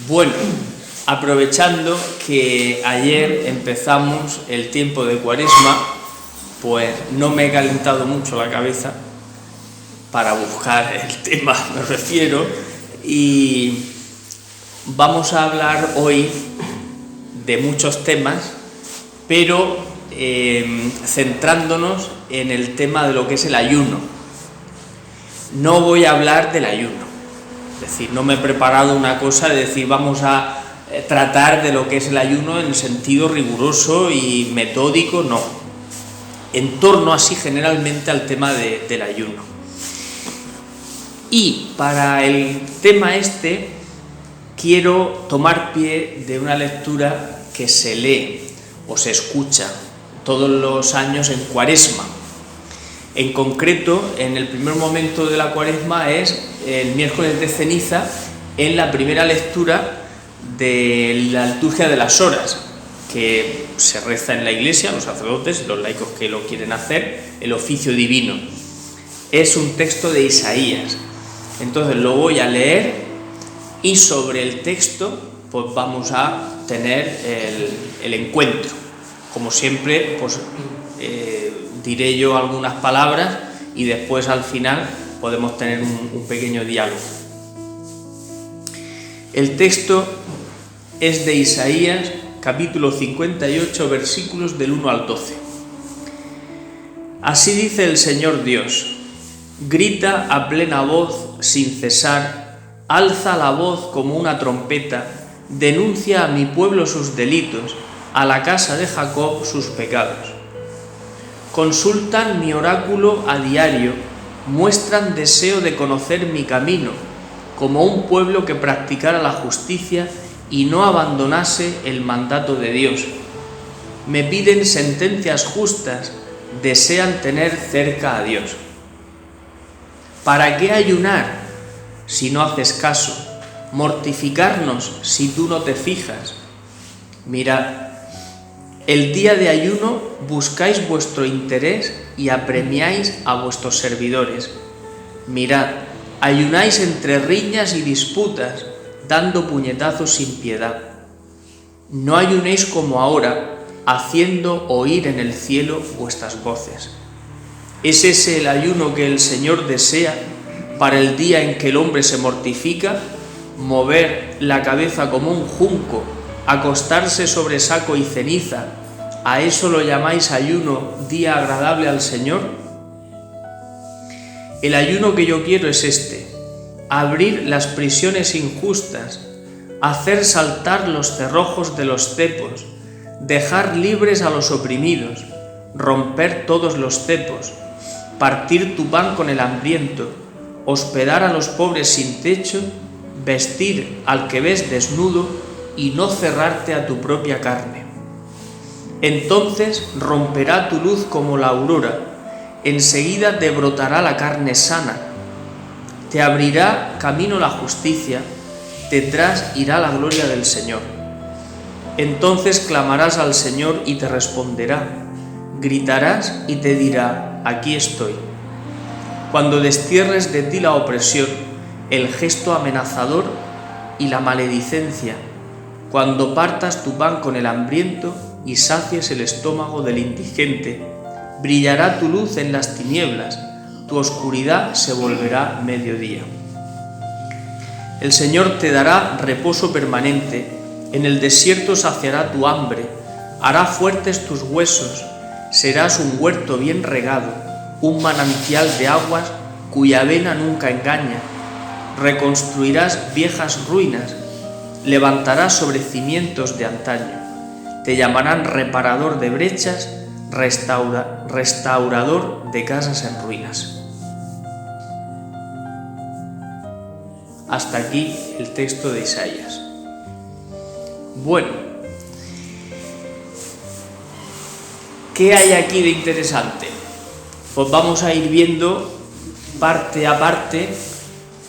Bueno, aprovechando que ayer empezamos el tiempo de Cuaresma, pues no me he calentado mucho la cabeza para buscar el tema, me refiero, y vamos a hablar hoy de muchos temas, pero centrándonos en el tema de lo que es el ayuno. No voy a hablar del ayuno, es decir, no me he preparado una cosa de decir vamos a tratar de lo que es el ayuno en sentido riguroso y metódico, no. En torno así generalmente al tema del ayuno. Y para el tema este quiero tomar pie de una lectura que se lee o se escucha todos los años en Cuaresma. En concreto, en el primer momento de la Cuaresma es el miércoles de ceniza, en la primera lectura de la liturgia de las horas, que se reza en la iglesia, los sacerdotes y los laicos que lo quieren hacer, el oficio divino. Es un texto de Isaías. Entonces lo voy a leer y sobre el texto pues vamos a tener el encuentro. Como siempre, pues diré yo algunas palabras y después al final podemos tener un pequeño diálogo. El texto es de Isaías, capítulo 58, versículos del 1 al 12. Así dice el Señor Dios: grita a plena voz sin cesar, alza la voz como una trompeta, denuncia a mi pueblo sus delitos, a la casa de Jacob sus pecados. Consultan mi oráculo a diario, muestran deseo de conocer mi camino, como un pueblo que practicara la justicia y no abandonase el mandato de Dios. Me piden sentencias justas, desean tener cerca a Dios. ¿Para qué ayunar si no haces caso? Mortificarnos si tú no te fijas. Mirad, el día de ayuno buscáis vuestro interés y apremiáis a vuestros servidores. Mirad, ayunáis entre riñas y disputas, dando puñetazos sin piedad. No ayunéis como ahora, haciendo oír en el cielo vuestras voces. ¿Es ese el ayuno que el Señor desea para el día en que el hombre se mortifica? Mover la cabeza como un junco, acostarse sobre saco y ceniza, ¿a eso lo llamáis ayuno, día agradable al Señor? El ayuno que yo quiero es este: abrir las prisiones injustas, hacer saltar los cerrojos de los cepos, dejar libres a los oprimidos, romper todos los cepos, partir tu pan con el hambriento, hospedar a los pobres sin techo, vestir al que ves desnudo y no cerrarte a tu propia carne. Entonces romperá tu luz como la aurora, enseguida te brotará la carne sana, te abrirá camino la justicia, detrás irá la gloria del Señor. Entonces clamarás al Señor y te responderá, gritarás y te dirá: aquí estoy. Cuando destierres de ti la opresión, el gesto amenazador y la maledicencia, cuando partas tu pan con el hambriento y sacies el estómago del indigente, brillará tu luz en las tinieblas, tu oscuridad se volverá mediodía. El Señor te dará reposo permanente, en el desierto saciará tu hambre, hará fuertes tus huesos, serás un huerto bien regado, un manantial de aguas cuya vena nunca engaña. Reconstruirás viejas ruinas, levantarás sobre cimientos de antaño. Te llamarán reparador de brechas, restaurador de casas en ruinas. Hasta aquí el texto de Isaías. Bueno, ¿qué hay aquí de interesante? Pues vamos a ir viendo parte a parte,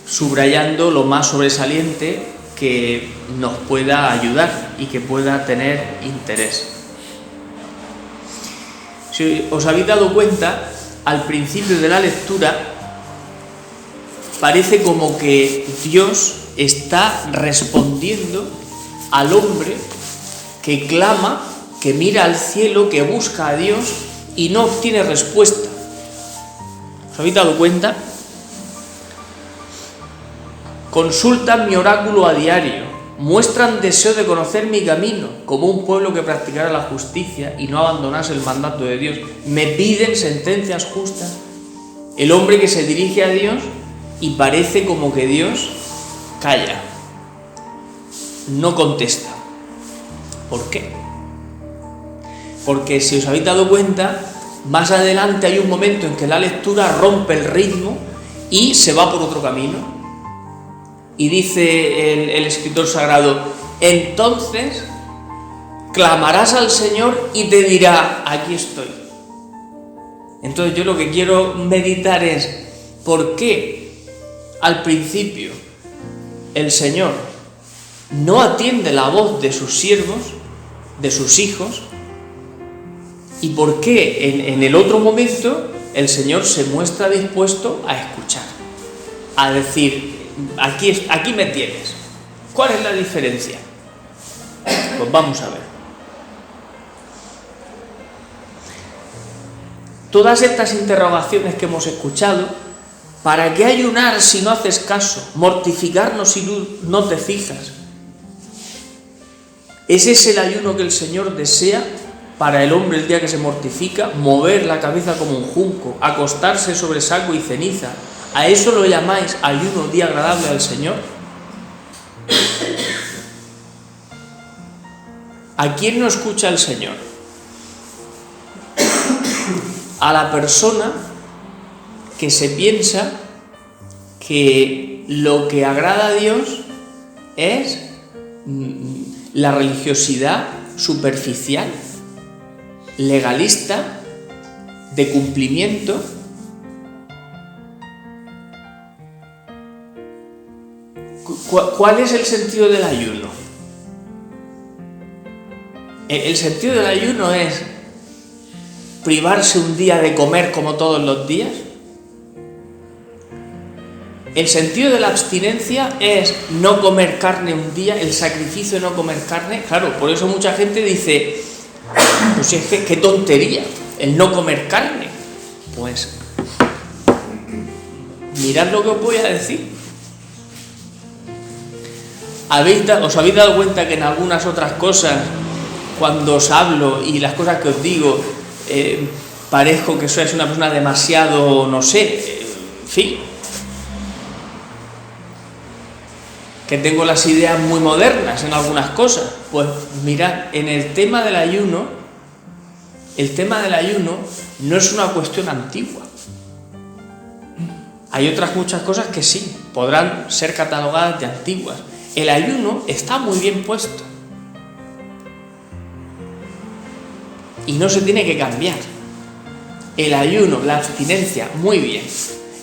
subrayando lo más sobresaliente que nos pueda ayudar y que pueda tener interés. Si os habéis dado cuenta, al principio de la lectura parece como que Dios está respondiendo al hombre que clama, que mira al cielo, que busca a Dios y no obtiene respuesta. ¿Os habéis dado cuenta? Consultan mi oráculo a diario, muestran deseo de conocer mi camino, como un pueblo que practicara la justicia y no abandonase el mandato de Dios. Me piden sentencias justas. El hombre que se dirige a Dios y parece como que Dios calla, no contesta. ¿Por qué? Porque si os habéis dado cuenta, más adelante hay un momento en que la lectura rompe el ritmo y se va por otro camino. Y dice el escritor sagrado: entonces clamarás al Señor y te dirá, aquí estoy. Entonces yo lo que quiero meditar es, ¿por qué al principio el Señor no atiende la voz de sus siervos, de sus hijos? ¿Y por qué en el otro momento el Señor se muestra dispuesto a escuchar? A decir, aquí me tienes. ¿Cuál es la diferencia? Pues vamos a ver. Todas estas interrogaciones que hemos escuchado, ¿para qué ayunar si no haces caso? ¿Mortificarnos si no te fijas? ¿Ese es el ayuno que el Señor desea para el hombre el día que se mortifica? Mover la cabeza como un junco, acostarse sobre saco y ceniza. ¿A eso lo llamáis ayuno, día agradable al Señor? ¿A quién no escucha el Señor? A la persona que se piensa que lo que agrada a Dios es la religiosidad superficial, legalista, de cumplimiento. ¿Cuál es el sentido del ayuno? El sentido del ayuno es privarse un día de comer como todos los días. El sentido de la abstinencia es no comer carne un día, el sacrificio de no comer carne. Claro, por eso mucha gente dice, pues es que qué tontería el no comer carne. Pues mirad lo que os voy a decir. ¿Os habéis dado cuenta que en algunas otras cosas, cuando os hablo y las cosas que os digo, parezco que sois una persona demasiado, no sé, en fin, que tengo las ideas muy modernas en algunas cosas? Pues mirad, en el tema del ayuno no es una cuestión antigua. Hay otras muchas cosas que sí, podrán ser catalogadas de antiguas. El ayuno está muy bien puesto y no se tiene que cambiar. El ayuno, la abstinencia, muy bien.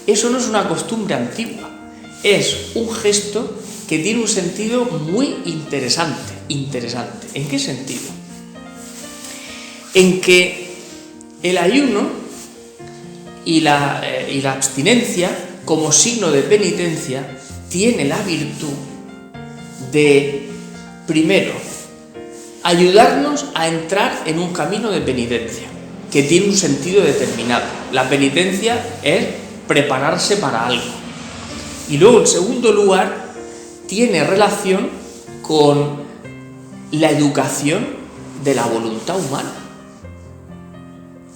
Eso no es una costumbre antigua, es un gesto que tiene un sentido muy interesante. ¿En qué sentido? En que el ayuno y la abstinencia, como signo de penitencia, tiene la virtud de, primero, ayudarnos a entrar en un camino de penitencia, que tiene un sentido determinado. La penitencia es prepararse para algo. Y luego, en segundo lugar, tiene relación con la educación de la voluntad humana.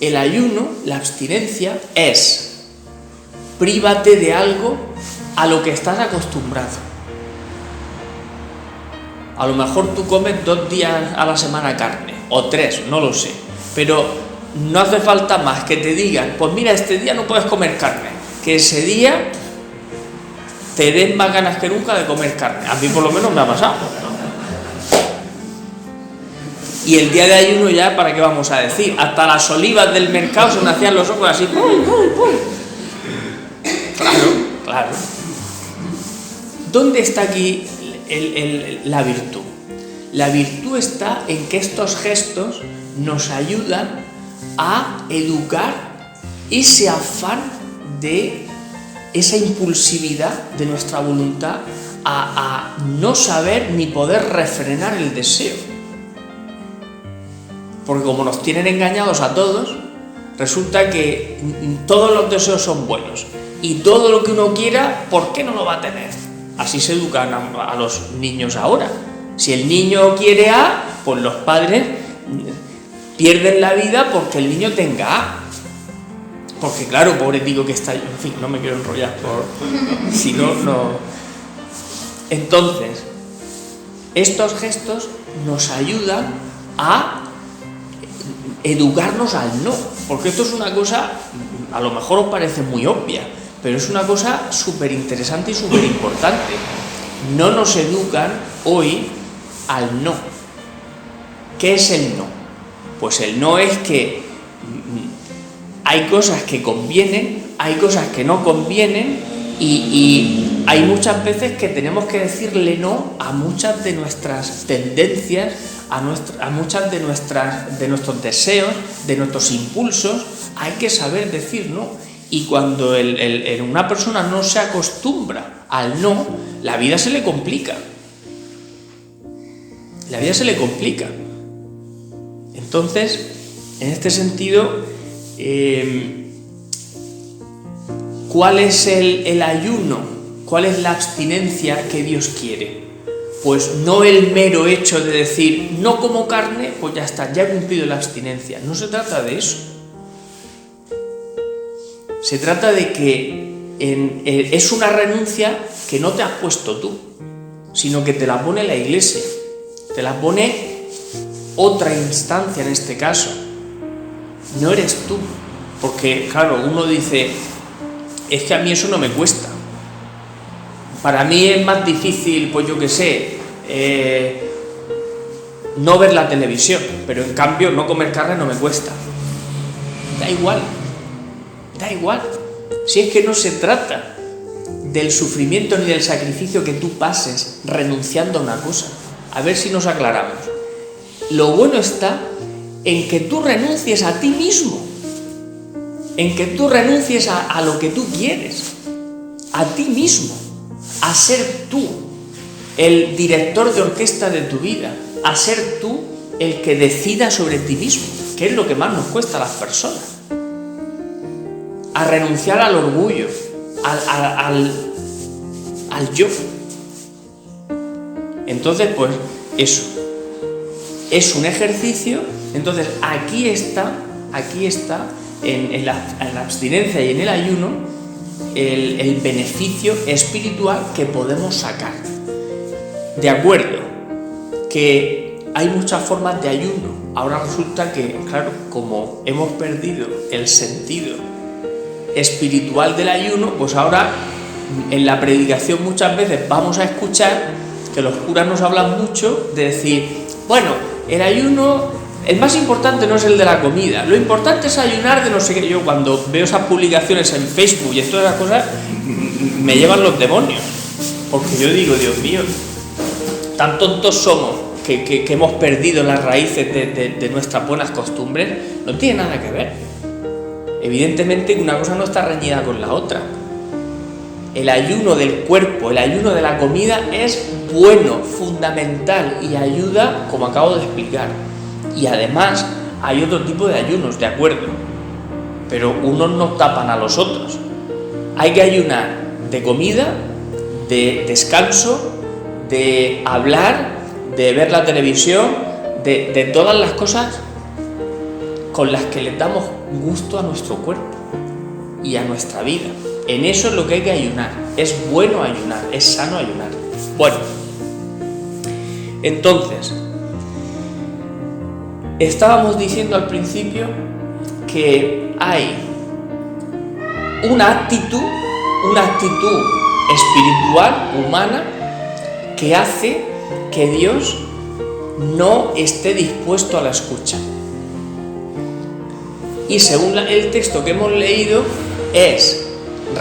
El ayuno, la abstinencia, es prívate de algo a lo que estás acostumbrado. A lo mejor tú comes 2 días a la semana carne, o 3, no lo sé, pero no hace falta más que te digan, pues mira, este día no puedes comer carne, que ese día te den más ganas que nunca de comer carne. A mí por lo menos me ha pasado. Y el día de ayuno ya, ¿para qué vamos a decir? Hasta las olivas del mercado se me hacían los ojos así. ¡Pum, pum, pum! Claro. ¿Dónde está aquí la virtud? La virtud está en que estos gestos nos ayudan a educar ese afán de esa impulsividad de nuestra voluntad a no saber ni poder refrenar el deseo. Porque como nos tienen engañados a todos, resulta que todos los deseos son buenos. Y todo lo que uno quiera, ¿por qué no lo va a tener? Así se educan a los niños ahora. Si el niño quiere A, pues los padres pierden la vida porque el niño tenga A. Porque claro, pobre tío que está... En fin, no me quiero enrollar, si no, no... Entonces, estos gestos nos ayudan a educarnos al no. Porque esto es una cosa, a lo mejor os parece muy obvia, pero es una cosa súper interesante y súper importante. No nos educan hoy al no. ¿Qué es el no? Pues el no es que hay cosas que convienen, hay cosas que no convienen y hay muchas veces que tenemos que decirle no a muchas de nuestras tendencias, a muchas de nuestros deseos, de nuestros impulsos. Hay que saber decir no. Y cuando una persona no se acostumbra al no, la vida se le complica. La vida se le complica. Entonces, en este sentido, ¿cuál es el ayuno? ¿Cuál es la abstinencia que Dios quiere? Pues no el mero hecho de decir, no como carne, pues ya está, ya he cumplido la abstinencia. No se trata de eso. Se trata de que es una renuncia que no te has puesto tú, sino que te la pone la Iglesia, te la pone otra instancia en este caso. No eres tú, porque claro, uno dice, es que a mí eso no me cuesta. Para mí es más difícil, pues yo qué sé, no ver la televisión, pero en cambio no comer carne no me cuesta. Da igual. Da igual, si es que no se trata del sufrimiento ni del sacrificio que tú pases renunciando a una cosa. A ver si nos aclaramos. Lo bueno está en que tú renuncies a ti mismo, en que tú renuncies a lo que tú quieres, a ti mismo, a ser tú el director de orquesta de tu vida, a ser tú el que decida sobre ti mismo, que es lo que más nos cuesta a las personas. A renunciar al orgullo, al yo. Entonces, pues eso es un ejercicio. Entonces, aquí está en la abstinencia y en el ayuno el beneficio espiritual que podemos sacar. De acuerdo, que hay muchas formas de ayuno. Ahora resulta que, claro, como hemos perdido el sentido espiritual del ayuno, pues ahora en la predicación muchas veces vamos a escuchar que los curas nos hablan mucho de decir, bueno, el ayuno, el más importante no es el de la comida, lo importante es ayunar de no sé qué. Yo cuando veo esas publicaciones en Facebook y todas esas cosas, me llevan los demonios, porque yo digo, Dios mío, tan tontos somos que hemos perdido las raíces de nuestras buenas costumbres. No tiene nada que ver. Evidentemente que una cosa no está reñida con la otra. El ayuno del cuerpo, el ayuno de la comida es bueno, fundamental y ayuda, como acabo de explicar. Y además hay otro tipo de ayunos, de acuerdo, pero unos no tapan a los otros. Hay que ayunar de comida, de descanso, de hablar, de ver la televisión, de todas las cosas con las que le damos gusto a nuestro cuerpo y a nuestra vida. En eso es lo que hay que ayunar. Es bueno ayunar, es sano ayunar. Bueno, entonces, estábamos diciendo al principio que hay una actitud espiritual, humana, que hace que Dios no esté dispuesto a la escucha. Y según el texto que hemos leído, es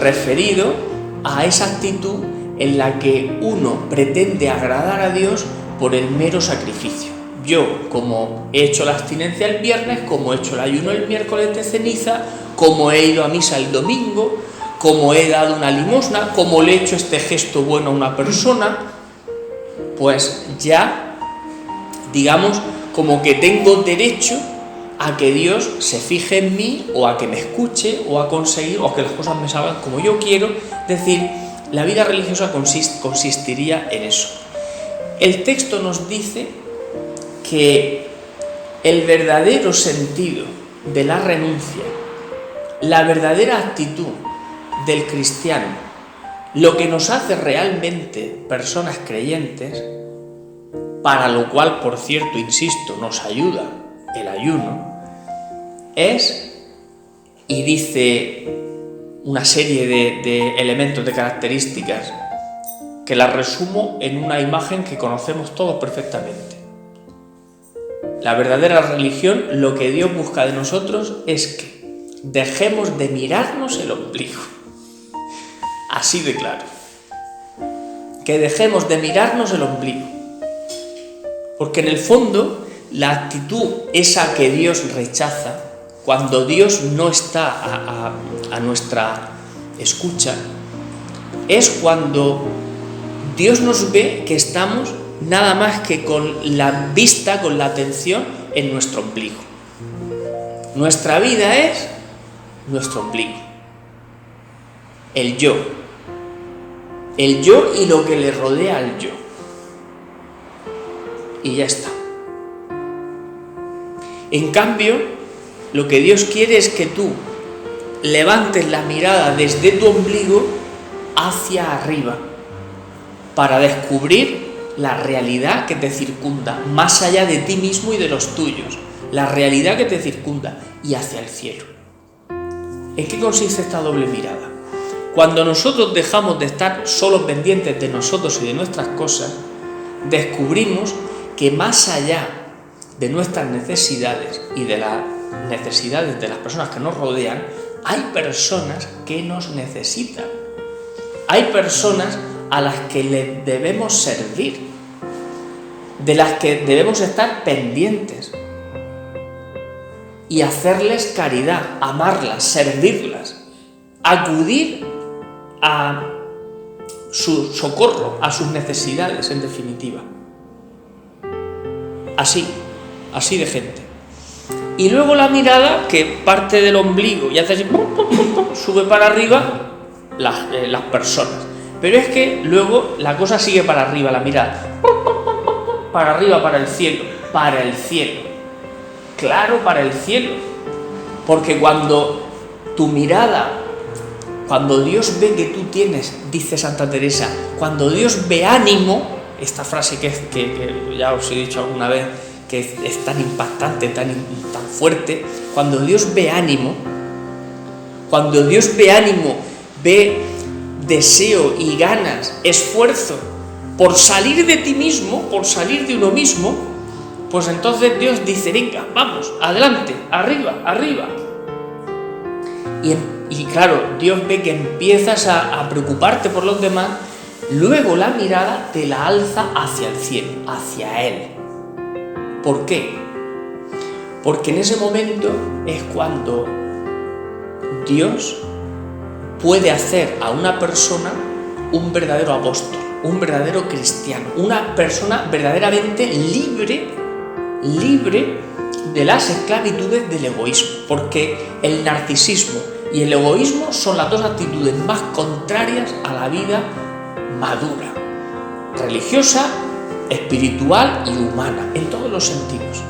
referido a esa actitud en la que uno pretende agradar a Dios por el mero sacrificio. Yo, como he hecho la abstinencia el viernes, como he hecho el ayuno el miércoles de ceniza, como he ido a misa el domingo, como he dado una limosna, como le he hecho este gesto bueno a una persona, pues ya, digamos, como que tengo derecho a que Dios se fije en mí, o a que me escuche, o a conseguir, o a que las cosas me salgan como yo quiero. Es decir, la vida religiosa consistiría en eso. El texto nos dice que el verdadero sentido de la renuncia, la verdadera actitud del cristiano, lo que nos hace realmente personas creyentes, para lo cual, por cierto, insisto, nos ayuda el ayuno, es, y dice una serie de elementos, de características, que las resumo en una imagen que conocemos todos perfectamente. La verdadera religión, lo que Dios busca de nosotros es que dejemos de mirarnos el ombligo. Así de claro. Que dejemos de mirarnos el ombligo. Porque en el fondo, la actitud esa que Dios rechaza, cuando Dios no está a nuestra escucha, es cuando Dios nos ve que estamos nada más que con la vista, con la atención en nuestro ombligo. Nuestra vida es nuestro ombligo. El yo. El yo y lo que le rodea al yo. Y ya está. En cambio, lo que Dios quiere es que tú levantes la mirada desde tu ombligo hacia arriba, para descubrir la realidad que te circunda, más allá de ti mismo y de los tuyos, la realidad que te circunda, y hacia el cielo. ¿En qué consiste esta doble mirada? Cuando nosotros dejamos de estar solo pendientes de nosotros y de nuestras cosas, descubrimos que más allá de nuestras necesidades y de las necesidades de las personas que nos rodean, hay personas que nos necesitan. Hay personas a las que les debemos servir, de las que debemos estar pendientes y hacerles caridad, amarlas, servirlas, acudir a su socorro, a sus necesidades, en definitiva. Así de gente. Y luego la mirada, que parte del ombligo y hace así, sube para arriba las personas. Pero es que luego la cosa sigue para arriba, la mirada. Para arriba, para el cielo. Para el cielo. Claro, para el cielo. Porque cuando tu mirada, cuando Dios ve que tú tienes, dice Santa Teresa, cuando Dios ve ánimo, esta frase que ya os he dicho alguna vez, que es tan impactante, tan fuerte, cuando Dios ve ánimo, ve deseo y ganas, esfuerzo por salir de ti mismo, por salir de uno mismo, pues entonces Dios dice, venga, vamos, adelante, arriba, arriba. Y claro, Dios ve que empiezas a preocuparte por los demás, luego la mirada te la alza hacia el cielo, hacia Él. ¿Por qué? Porque en ese momento es cuando Dios puede hacer a una persona un verdadero apóstol, un verdadero cristiano, una persona verdaderamente libre de las esclavitudes del egoísmo, porque el narcisismo y el egoísmo son las dos actitudes más contrarias a la vida madura, religiosa, espiritual y humana, en todos los sentidos.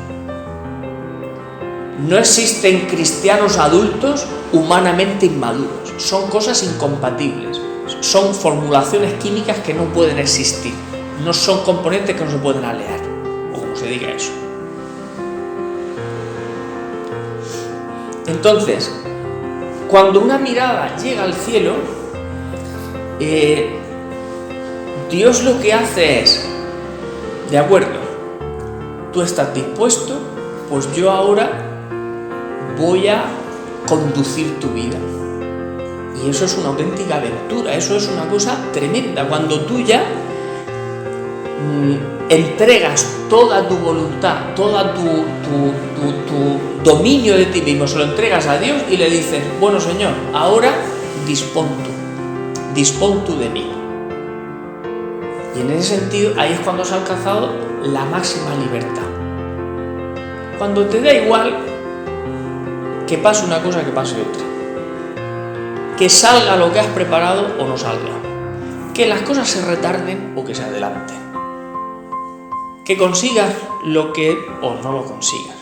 No existen cristianos adultos humanamente inmaduros, son cosas incompatibles, son formulaciones químicas que no pueden existir, no son componentes que no se pueden alear, o como se diga eso. Entonces, cuando una mirada llega al cielo, Dios lo que hace es, de acuerdo, tú estás dispuesto, pues yo ahora voy a conducir tu vida. Y eso es una auténtica aventura, eso es una cosa tremenda, cuando tú ya entregas toda tu voluntad, todo tu dominio de ti mismo, se lo entregas a Dios y le dices, bueno Señor, ahora dispón tú. dispón tú de mí. Y en ese sentido, ahí es cuando se ha alcanzado la máxima libertad. Cuando te da igual que pase una cosa que pase otra, que salga lo que has preparado o no salga, que las cosas se retarden o que se adelanten, que consigas lo que o no lo consigas,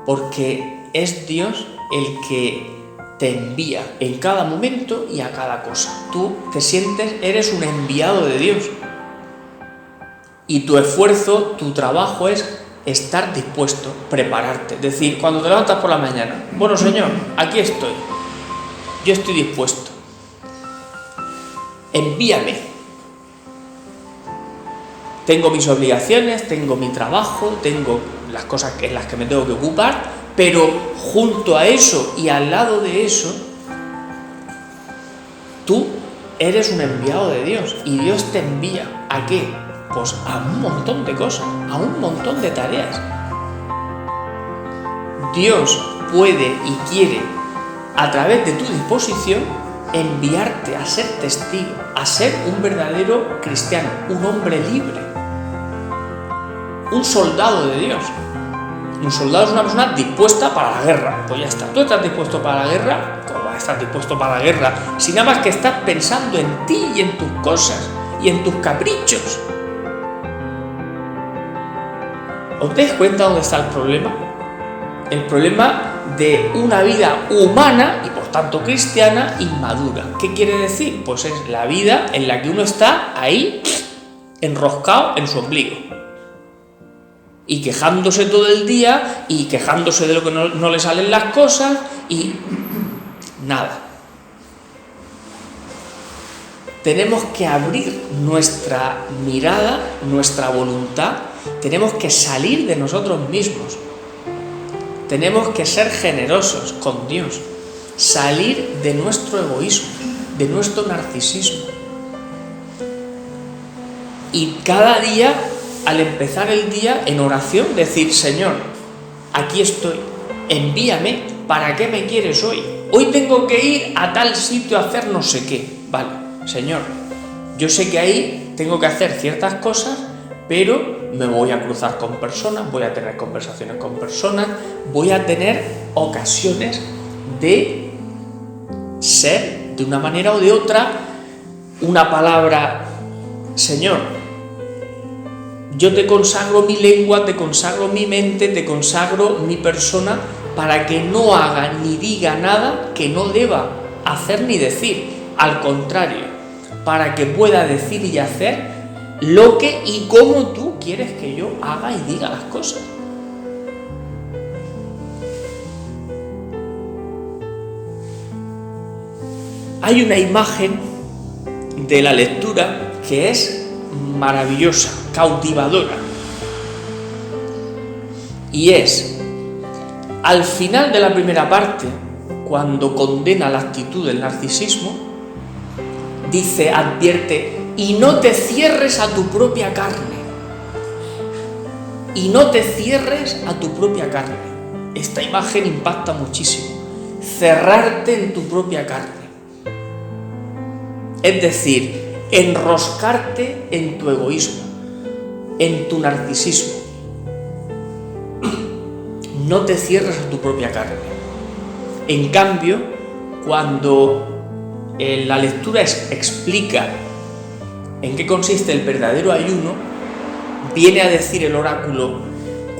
porque es Dios el que te envía en cada momento y a cada cosa. Tú te sientes, eres un enviado de Dios, y tu esfuerzo, tu trabajo es estar dispuesto, prepararte. Es decir, cuando te levantas por la mañana, bueno, Señor, aquí estoy, yo estoy dispuesto, envíame. Tengo mis obligaciones, tengo mi trabajo, tengo las cosas en las que me tengo que ocupar, pero junto a eso y al lado de eso, tú eres un enviado de Dios, y Dios te envía ¿a qué? Pues a un montón de cosas, a un montón de tareas. Dios puede y quiere, a través de tu disposición, enviarte a ser testigo, a ser un verdadero cristiano, un hombre libre, un soldado de Dios. Un soldado es una persona dispuesta para la guerra. Pues ya está. ¿Tú estás dispuesto para la guerra? ¿Cómo vas a estar dispuesto para la guerra si nada más que estás pensando en ti y en tus cosas y en tus caprichos? ¿Os dais cuenta dónde está el problema? El problema de una vida humana y por tanto cristiana inmadura. ¿Qué quiere decir? Pues es la vida en la que uno está ahí enroscado en su ombligo y quejándose todo el día y quejándose de lo que no le salen las cosas y nada. Tenemos que abrir nuestra mirada, nuestra voluntad, tenemos que salir de nosotros mismos, tenemos que ser generosos con Dios, salir de nuestro egoísmo, de nuestro narcisismo. Y cada día, al empezar el día, en oración, decir: Señor, aquí estoy, envíame, ¿para qué me quieres hoy? Hoy tengo que ir a tal sitio a hacer no sé qué. Vale, Señor, yo sé que ahí tengo que hacer ciertas cosas, pero me voy a cruzar con personas, voy a tener conversaciones con personas, voy a tener ocasiones de ser, de una manera o de otra, una palabra: Señor, yo te consagro mi lengua, te consagro mi mente, te consagro mi persona, para que no haga ni diga nada que no deba hacer ni decir. Al contrario, para que pueda decir y hacer lo que y cómo tú quieres que yo haga y diga las cosas. Hay una imagen de la lectura que es maravillosa, cautivadora, y es al final de la primera parte, cuando condena la actitud del narcisismo, dice, advierte: y no te cierres a tu propia carne, y no te cierres a tu propia carne. Esta imagen impacta muchísimo, cerrarte en tu propia carne, es decir, enroscarte en tu egoísmo, en tu narcisismo. No te cierres a tu propia carne. En cambio, cuando la lectura explica en qué consiste el verdadero ayuno, viene a decir el oráculo: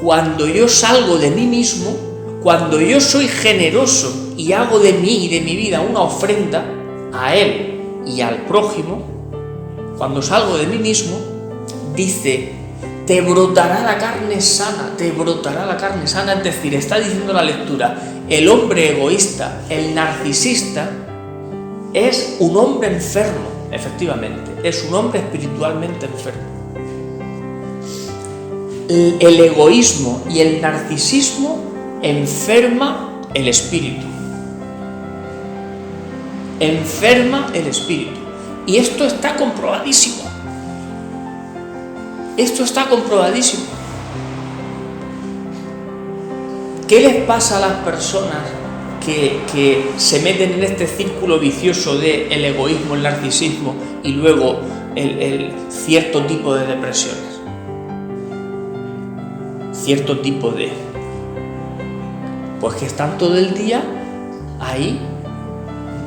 cuando yo salgo de mí mismo, cuando yo soy generoso y hago de mí y de mi vida una ofrenda a Él y al prójimo, cuando salgo de mí mismo, dice, te brotará la carne sana, te brotará la carne sana. Es decir, está diciendo la lectura, el hombre egoísta, el narcisista, es un hombre enfermo, efectivamente, es un hombre espiritualmente enfermo. El egoísmo y el narcisismo enferma el espíritu. Enferma el espíritu. Y esto está comprobadísimo. Esto está comprobadísimo. ¿Qué les pasa a las personas que se meten en este círculo vicioso de el egoísmo, el narcisismo y luego el cierto tipo de depresiones. Cierto tipo de... Pues que están todo el día ahí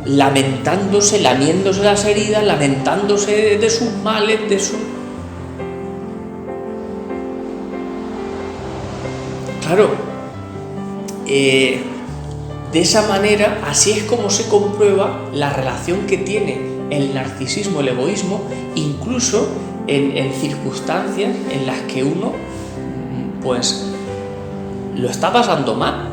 lamentándose, lamiéndose las heridas, lamentándose de sus males, de su... Claro, de esa manera, así es como se comprueba la relación que tiene el narcisismo, el egoísmo, incluso en circunstancias en las que uno, pues, lo está pasando mal.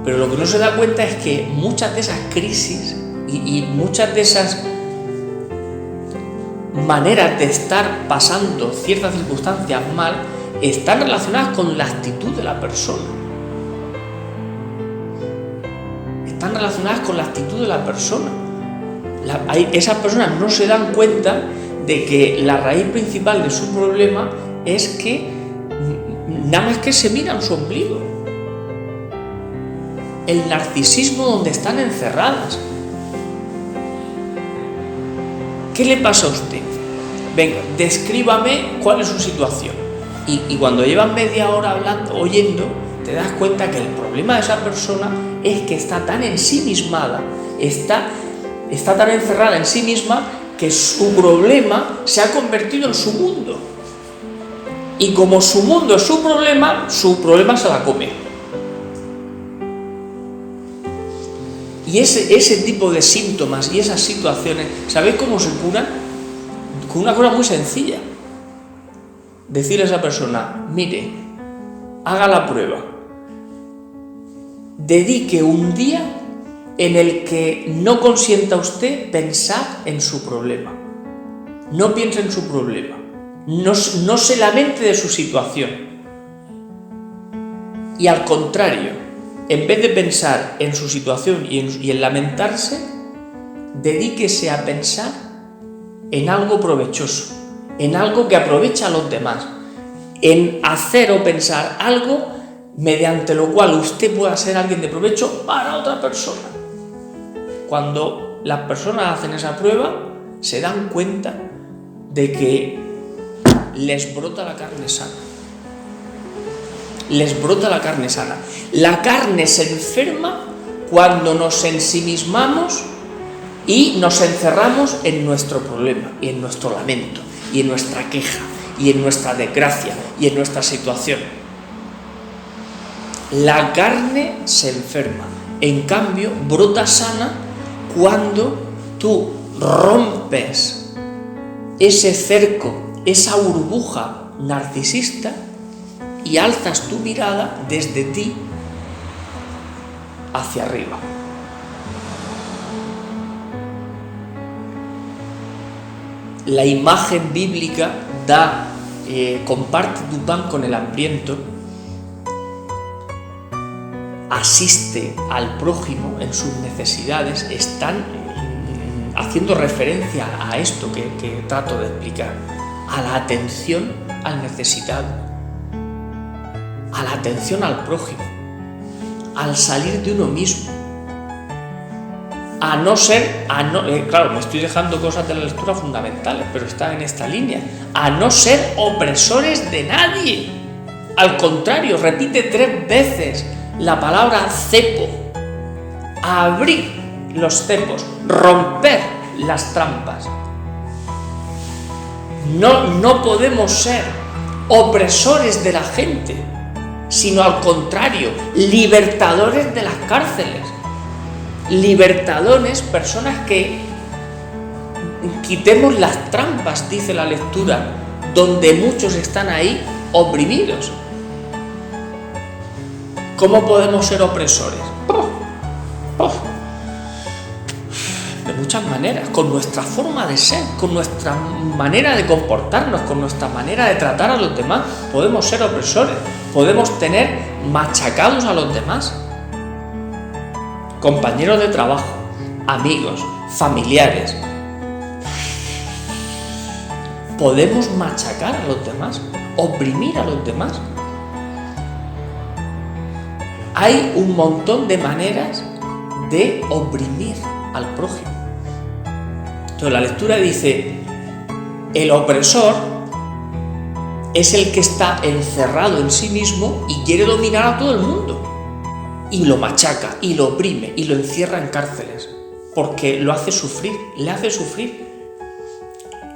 Pero lo que no se da cuenta es que muchas de esas crisis y muchas de esas maneras de estar pasando ciertas circunstancias mal están relacionadas con la actitud de la persona. Están relacionadas con la actitud de la persona. Esas personas no se dan cuenta de que la raíz principal de su problema es que nada más que se miran su ombligo. El narcisismo donde están encerradas. ¿Qué le pasa a usted? Venga, descríbame cuál es su situación. Y cuando llevas media hora hablando, oyendo, te das cuenta que el problema de esa persona es que está tan ensimismada, está tan encerrada en sí misma que su problema se ha convertido en su mundo. Y como su mundo es su problema se la come. Y ese tipo de síntomas y esas situaciones, ¿sabéis cómo se curan? Con una cosa muy sencilla. Decirle a esa persona, mire, haga la prueba. Dedique un día en el que no consienta usted pensar en su problema. No piense en su problema. No se lamente de su situación. Y al contrario, en vez de pensar en su situación y en lamentarse, dedíquese a pensar en algo provechoso, en algo que aprovecha a los demás, en hacer o pensar algo mediante lo cual usted pueda ser alguien de provecho para otra persona. Cuando las personas hacen esa prueba, se dan cuenta de que les brota la carne sana. Les brota la carne sana. La carne se enferma cuando nos ensimismamos y nos encerramos en nuestro problema y en nuestro lamento y en nuestra queja y en nuestra desgracia y en nuestra situación. La carne se enferma. En cambio, brota sana cuando tú rompes ese cerco, esa burbuja narcisista y alzas tu mirada desde ti hacia arriba. La imagen bíblica comparte tu pan con el hambriento, asiste al prójimo en sus necesidades, están haciendo referencia a esto que trato de explicar, a la atención al necesitado, a la atención al prójimo, al salir de uno mismo, claro, me estoy dejando cosas de la lectura fundamentales, pero está en esta línea, a no ser opresores de nadie. Al contrario, repite 3 veces la palabra cepo, abrir los cepos, romper las trampas. No podemos ser opresores de la gente, sino al contrario, libertadores de las cárceles, libertadores, personas que quitemos las trampas, dice la lectura, donde muchos están ahí oprimidos. ¿Cómo podemos ser opresores? De muchas maneras, con nuestra forma de ser, con nuestra manera de comportarnos, con nuestra manera de tratar a los demás, podemos ser opresores, podemos tener machacados a los demás. Compañeros de trabajo, amigos, familiares. Podemos machacar a los demás, oprimir a los demás. Hay un montón de maneras de oprimir al prójimo. Entonces la lectura dice, el opresor es el que está encerrado en sí mismo y quiere dominar a todo el mundo. Y lo machaca, y lo oprime, y lo encierra en cárceles, porque lo hace sufrir, le hace sufrir.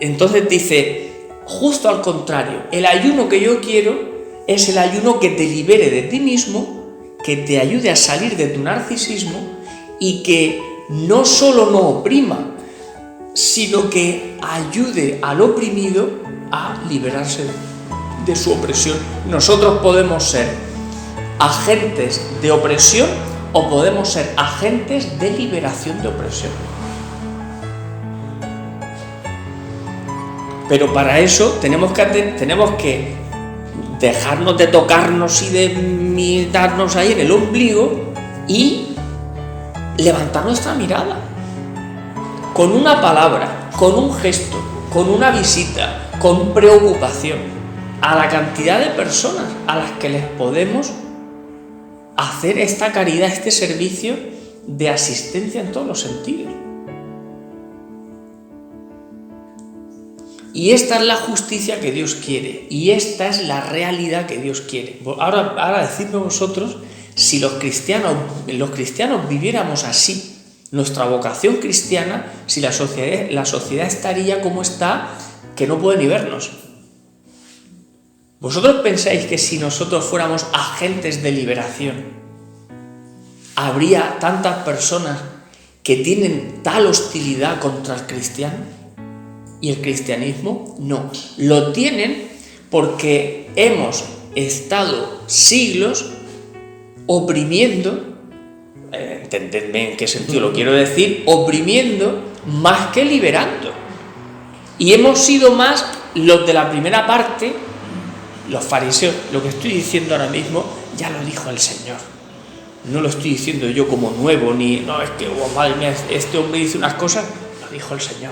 Entonces dice, justo al contrario, el ayuno que yo quiero es el ayuno que te libere de ti mismo, que te ayude a salir de tu narcisismo y que no solo no oprima, sino que ayude al oprimido a liberarse de su opresión. Nosotros podemos ser agentes de opresión o podemos ser agentes de liberación de opresión. Pero para eso tenemos que dejarnos de tocarnos y de darnos ahí en el ombligo y levantar nuestra mirada. Con una palabra, con un gesto, con una visita, con preocupación, a la cantidad de personas a las que les podemos hacer esta caridad, este servicio de asistencia en todos los sentidos. Y esta es la justicia que Dios quiere, y esta es la realidad que Dios quiere. Ahora decidme vosotros, si los cristianos viviéramos así, nuestra vocación cristiana, si la sociedad estaría como está, que no puede ni vernos. ¿Vosotros pensáis que si nosotros fuéramos agentes de liberación, habría tantas personas que tienen tal hostilidad contra el cristiano y el cristianismo? No, lo tienen porque hemos estado siglos oprimiendo, entendedme en qué sentido lo quiero decir, oprimiendo más que liberando. Y hemos sido más los de la primera parte, los fariseos. Lo que estoy diciendo ahora mismo ya lo dijo el Señor. No lo estoy diciendo yo como nuevo, ni no, es que, oh, madre mía, este hombre dice unas cosas, lo dijo el Señor.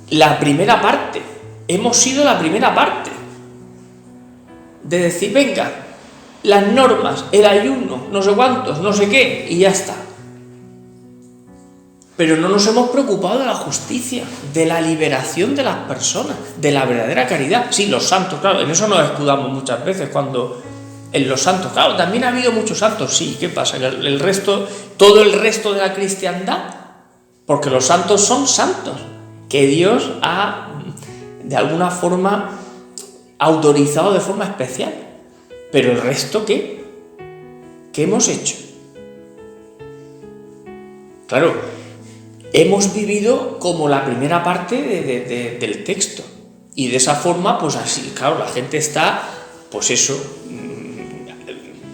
La primera parte, hemos sido la primera parte de decir, venga, las normas, el ayuno, no sé cuántos, no sé qué, y ya está. Pero no nos hemos preocupado de la justicia, de la liberación de las personas, de la verdadera caridad. Sí, los santos, claro, en eso nos escudamos muchas veces, cuando en los santos, claro, también ha habido muchos santos, sí, ¿qué pasa? El resto, todo el resto de la cristiandad, porque los santos son santos, que Dios ha, de alguna forma, autorizado de forma especial. Pero el resto, ¿qué? ¿Qué hemos hecho? Claro, hemos vivido como la primera parte del texto. Y de esa forma, pues así, claro, la gente está, pues eso,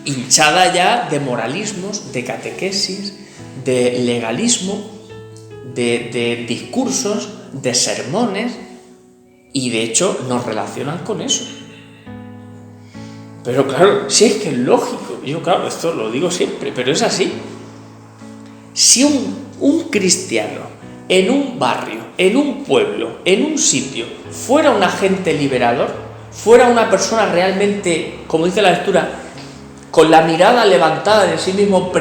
hinchada ya de moralismos, de catequesis, de legalismo, de discursos, de sermones, y de hecho nos relacionan con eso. Pero claro, sí, es que es lógico, yo claro, esto lo digo siempre, pero es así. Si un cristiano en un barrio, en un pueblo, en un sitio, fuera un agente liberador, fuera una persona realmente, como dice la lectura, con la mirada levantada de sí mismo,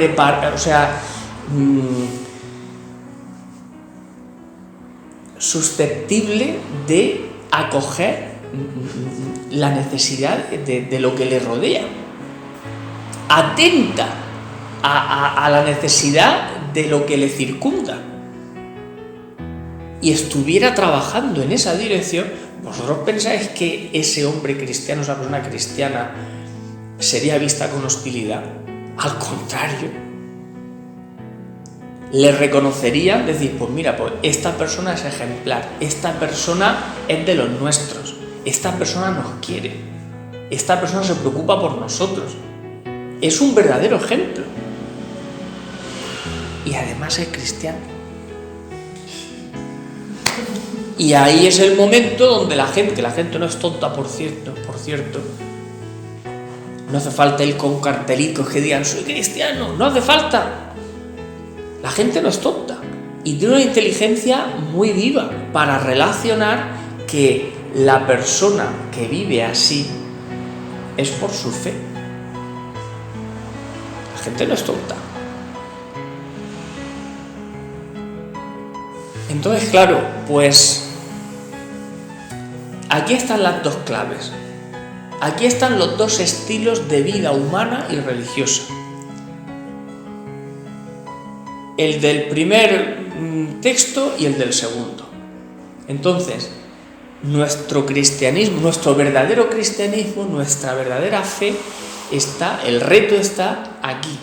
susceptible de acoger la necesidad de lo que le rodea, atenta a la necesidad de lo que le circunda, y estuviera trabajando en esa dirección, ¿vosotros pensáis que ese hombre cristiano, esa persona cristiana, sería vista con hostilidad? Al contrario, le reconocerían, decir, pues mira, pues esta persona es ejemplar, esta persona es de los nuestros, esta persona nos quiere, esta persona se preocupa por nosotros, es un verdadero ejemplo, y además es cristiano. Y ahí es el momento donde que la gente no es tonta, por cierto, no hace falta ir con cartelitos que digan soy cristiano, no hace falta. La gente no es tonta y tiene una inteligencia muy viva para relacionar que la persona que vive así es por su fe. gente no es tonta. Entonces, claro, pues aquí están las dos claves. Aquí están los dos estilos de vida humana y religiosa. El del primer texto y el del segundo. Entonces, nuestro cristianismo, nuestro verdadero cristianismo, nuestra verdadera fe el reto está aquí,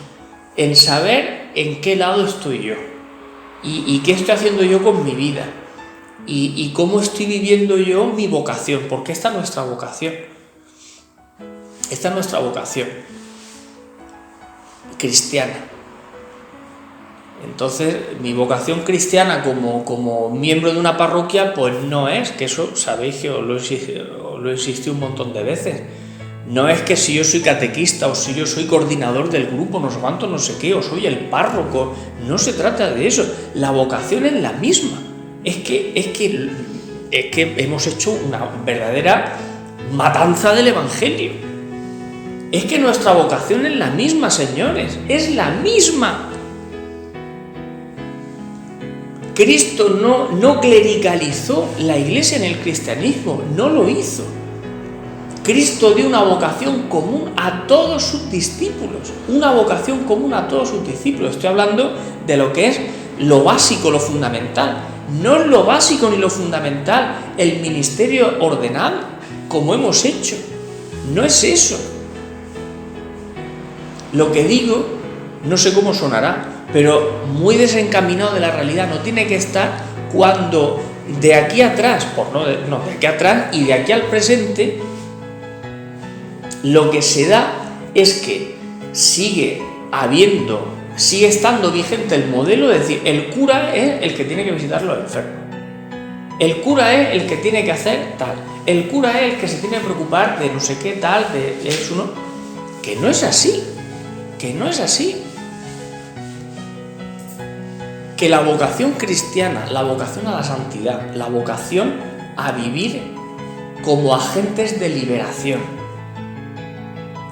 en saber en qué lado estoy yo y qué estoy haciendo yo con mi vida y cómo estoy viviendo yo mi vocación, porque esta es nuestra vocación. Esta es nuestra vocación cristiana. Entonces, mi vocación cristiana como miembro de una parroquia, pues no es, que eso sabéis que os lo he insistido un montón de veces, no es que si yo soy catequista o si yo soy coordinador del grupo, no sé cuánto, no sé qué, o soy el párroco, no se trata de eso, la vocación es la misma, es que hemos hecho una verdadera matanza del Evangelio, es que nuestra vocación es la misma, señores, es la misma. Cristo no clericalizó la Iglesia en el cristianismo, no lo hizo. Cristo dio una vocación común a todos sus discípulos, una vocación común a todos sus discípulos. Estoy hablando de lo que es lo básico, lo fundamental. No es lo básico ni lo fundamental el ministerio ordenado, como hemos hecho. No es eso. Lo que digo, no sé cómo sonará, pero muy desencaminado de la realidad no tiene que estar cuando de aquí atrás, de aquí atrás y de aquí al presente, lo que se da es que sigue estando vigente el modelo, es decir, el cura es el que tiene que visitar a los enfermos, el cura es el que tiene que hacer tal, el cura es el que se tiene que preocupar de no sé qué tal, de eso, no, que no es así, que la vocación cristiana, la vocación a la santidad, la vocación a vivir como agentes de liberación,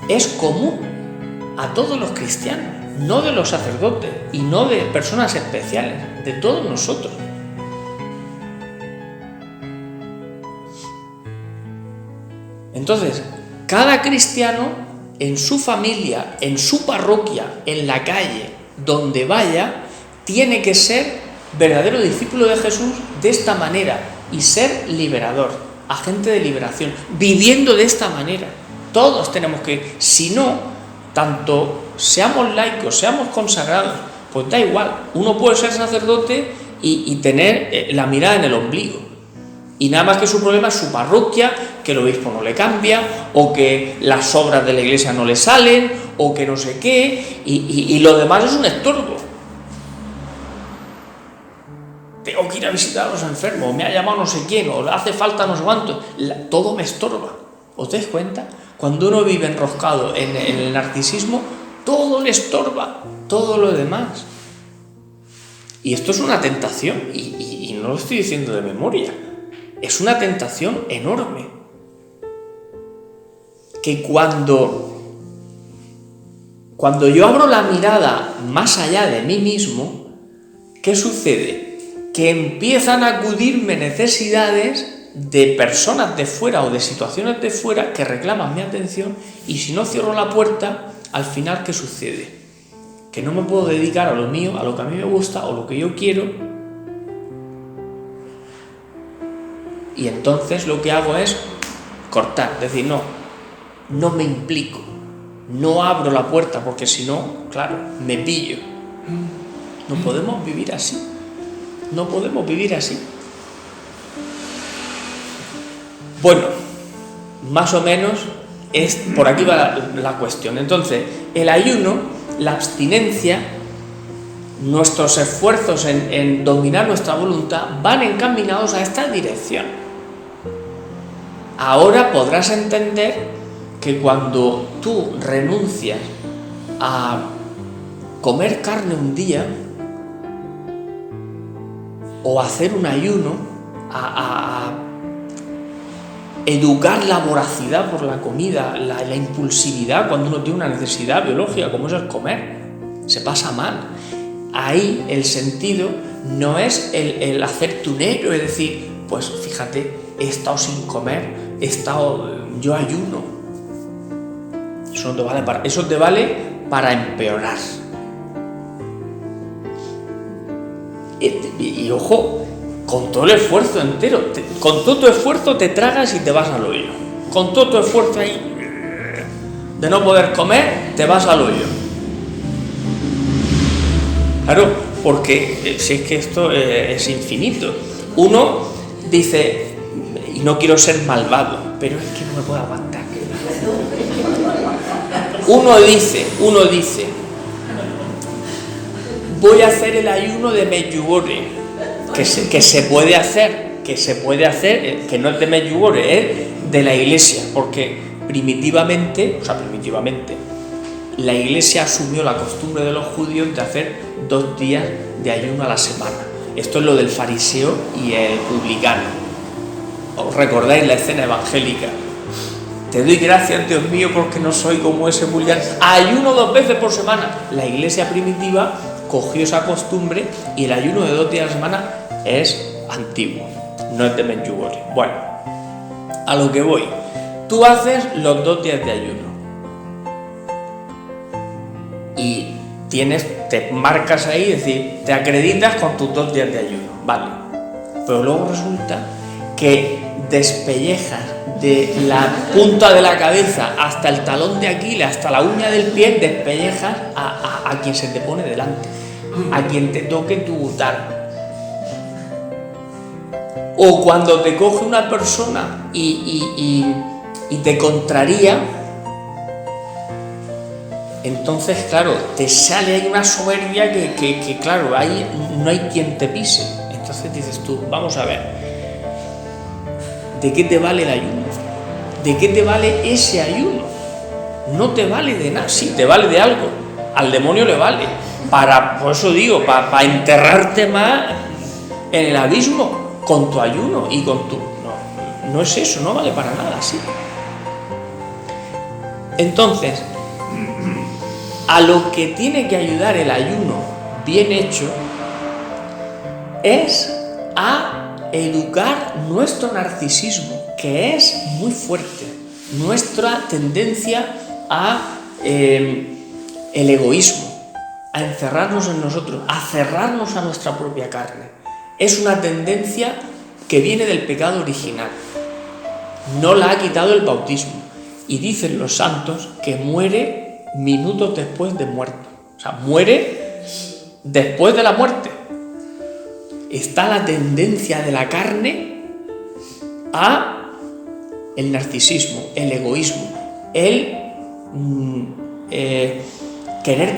es común a todos los cristianos, no de los sacerdotes y no de personas especiales, de todos nosotros. Entonces, cada cristiano en su familia, en su parroquia, en la calle, donde vaya, tiene que ser verdadero discípulo de Jesús de esta manera y ser liberador, agente de liberación, viviendo de esta manera. Todos tenemos que, si no, tanto seamos laicos, seamos consagrados, pues da igual, uno puede ser sacerdote y tener la mirada en el ombligo. Y nada más que su problema es su parroquia, que el obispo no le cambia, o que las obras de la iglesia no le salen, o que no sé qué, y lo demás es un estorbo. Tengo que ir a visitar a los enfermos, me ha llamado no sé quién, o hace falta no sé cuánto, todo me estorba. ¿Os dais cuenta? Cuando uno vive enroscado en el narcisismo, todo le estorba, todo lo demás. Y esto es una tentación, y no lo estoy diciendo de memoria, es una tentación enorme. Que cuando yo abro la mirada más allá de mí mismo, ¿qué sucede? Que empiezan a acudirme necesidades de personas de fuera o de situaciones de fuera que reclaman mi atención, y si no cierro la puerta, al final ¿qué sucede? Que no me puedo dedicar a lo mío, a lo que a mí me gusta o lo que yo quiero, y entonces lo que hago es cortar, decir no me implico, no abro la puerta, porque si no, claro, me pillo. No podemos vivir así. No podemos vivir así. Bueno, más o menos por aquí va la cuestión. Entonces, el ayuno, la abstinencia, nuestros esfuerzos en dominar nuestra voluntad van encaminados a esta dirección. Ahora podrás entender que cuando tú renuncias a comer carne un día, o hacer un ayuno, a educar la voracidad por la comida, la impulsividad cuando uno tiene una necesidad biológica como es el comer, se pasa mal. Ahí el sentido no es el hacerte un héroe, es decir, pues fíjate, he estado sin comer, yo ayuno. Eso no te vale eso te vale para empeorar. Y ojo, con todo el esfuerzo entero, con todo tu esfuerzo te tragas y te vas al hoyo. Con todo tu esfuerzo ahí de no poder comer, te vas al hoyo. Claro, porque si es que esto es infinito. Uno dice, y no quiero ser malvado, pero es que no me puedo aguantar. Uno dice, voy a hacer el ayuno de Medjugorje, que se puede hacer, que no es de Medjugorje, es de la Iglesia, porque primitivamente, la Iglesia asumió la costumbre de los judíos de hacer 2 días de ayuno a la semana. Esto es lo del fariseo y el publicano. ¿Os recordáis la escena evangélica? Te doy gracias, Dios mío, porque no soy como ese publicano. Ayuno 2 veces por semana. La Iglesia primitiva cogió esa costumbre y el ayuno de 2 días a la semana es antiguo, no es de Medjugorje. Bueno, a lo que voy. Tú haces los 2 días de ayuno y te marcas ahí, es decir, te acreditas con tus 2 días de ayuno, vale. Pero luego resulta que despellejas de la punta de la cabeza hasta el talón de Aquiles, hasta la uña del pie, despellejas a quien se te pone delante, a quien te toque tu bután. O cuando te coge una persona y te contraría, entonces, claro, te sale ahí una soberbia que claro, ahí no hay quien te pise. Entonces dices tú, vamos a ver, ¿de qué te vale el ayuno? ¿De qué te vale ese ayuno? No te vale de nada. Sí, te vale de algo. Al demonio le vale. Por eso digo, para enterrarte más en el abismo con tu ayuno y con tu... No es eso, no vale para nada, sí. Entonces, a lo que tiene que ayudar el ayuno bien hecho es a educar nuestro narcisismo, que es muy fuerte, nuestra tendencia a el egoísmo, a encerrarnos en nosotros, a cerrarnos a nuestra propia carne. Es una tendencia que viene del pecado original. No la ha quitado el bautismo. Y dicen los santos que muere minutos después de muerto. O sea, muere después de la muerte. Está la tendencia de la carne a el narcisismo, el egoísmo, el querer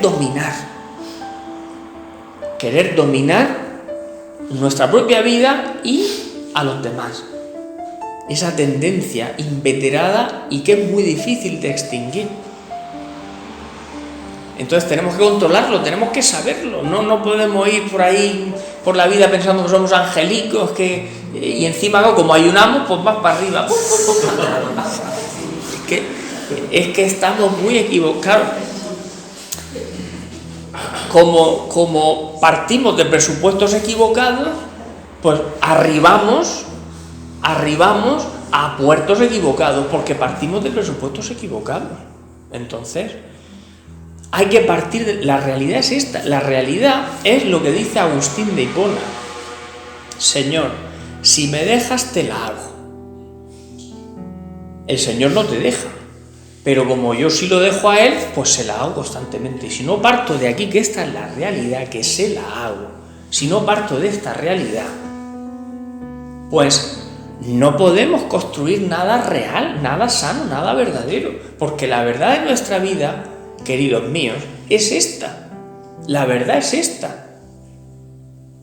dominar nuestra propia vida y a los demás. Esa tendencia inveterada y que es muy difícil de extinguir. Entonces tenemos que controlarlo, tenemos que saberlo. No podemos ir por ahí, por la vida pensando que somos angelicos, y encima como ayunamos, pues vas para arriba. Es que estamos muy equivocados. Como partimos de presupuestos equivocados, pues arribamos a puertos equivocados, porque partimos de presupuestos equivocados. Entonces, hay que partir de... La realidad es esta. La realidad es lo que dice Agustín de Hipona. Señor, si me dejas, te la hago. El Señor no te deja. Pero como yo sí lo dejo a Él, pues se la hago constantemente. Y si no parto de aquí, que esta es la realidad, que se la hago, si no parto de esta realidad, pues no podemos construir nada real, nada sano, nada verdadero. Porque la verdad de nuestra vida, queridos míos, es esta. La verdad es esta.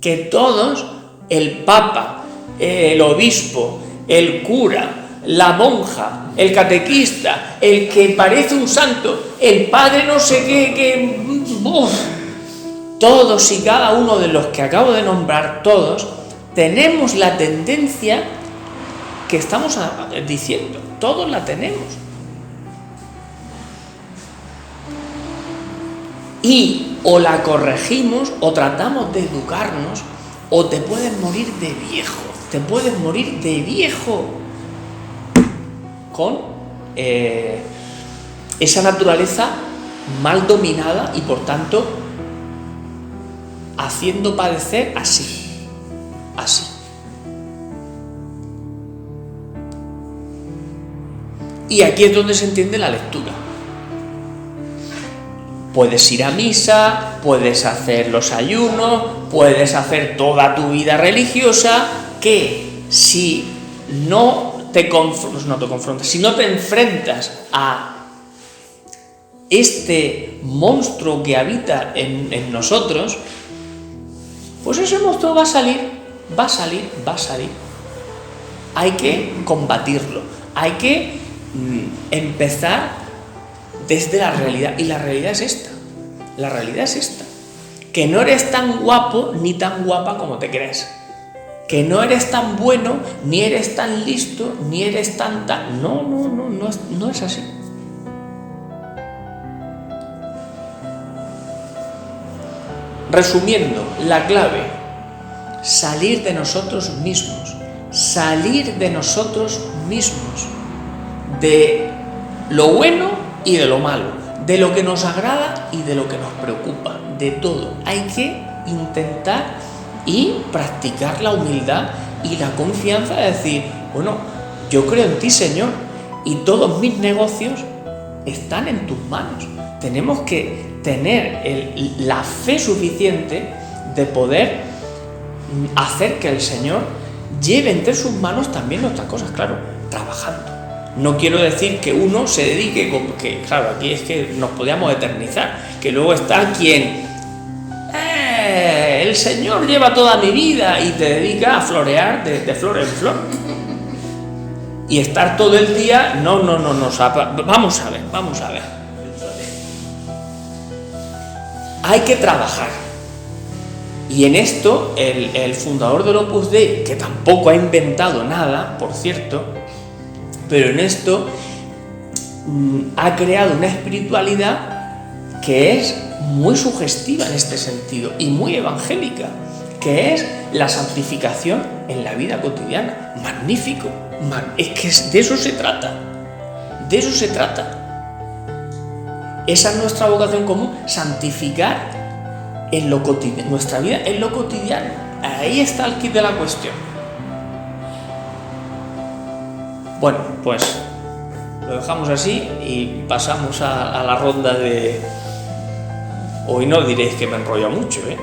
Que todos, el Papa, el obispo, el cura, la monja, el catequista, el que parece un santo, el padre no sé qué, todos y cada uno de los que acabo de nombrar, todos, tenemos la tendencia que estamos diciendo, todos la tenemos. Y o la corregimos o tratamos de educarnos, o te puedes morir de viejo, con esa naturaleza mal dominada y por tanto haciendo padecer así. Y aquí es donde se entiende la lectura. Puedes ir a misa, puedes hacer los ayunos, puedes hacer toda tu vida religiosa, que si no te confrontas, si no te enfrentas a este monstruo que habita en nosotros, pues ese monstruo va a salir. Hay que combatirlo, hay que empezar desde la realidad, y la realidad es esta, que no eres tan guapo ni tan guapa como te crees, que no eres tan bueno, ni eres tan listo, ni eres tan... No es así. Resumiendo, la clave: salir de nosotros mismos, de lo bueno y de lo malo, de lo que nos agrada y de lo que nos preocupa, de todo. Hay que intentar y practicar la humildad y la confianza de decir, bueno, yo creo en ti, Señor, y todos mis negocios están en tus manos. Tenemos que tener la fe suficiente de poder hacer que el Señor lleve entre sus manos también nuestras cosas, claro, trabajando. No quiero decir que uno se dedique, que claro, aquí es que nos podíamos eternizar, que luego está quien el Señor lleva toda mi vida y te dedica a florear de flor en flor y estar todo el día, vamos a ver, hay que trabajar. Y en esto el fundador del Opus Dei, que tampoco ha inventado nada, por cierto, pero en esto ha creado una espiritualidad que es muy sugestiva en este sentido y muy evangélica, que es la santificación en la vida cotidiana. Magnífico, es que de eso se trata, Esa es nuestra vocación común, santificar en lo cotidiano, nuestra vida en lo cotidiano. Ahí está el quid de la cuestión. Bueno, pues lo dejamos así y pasamos a la ronda de... Hoy no diréis que me enrollo mucho, ¿eh?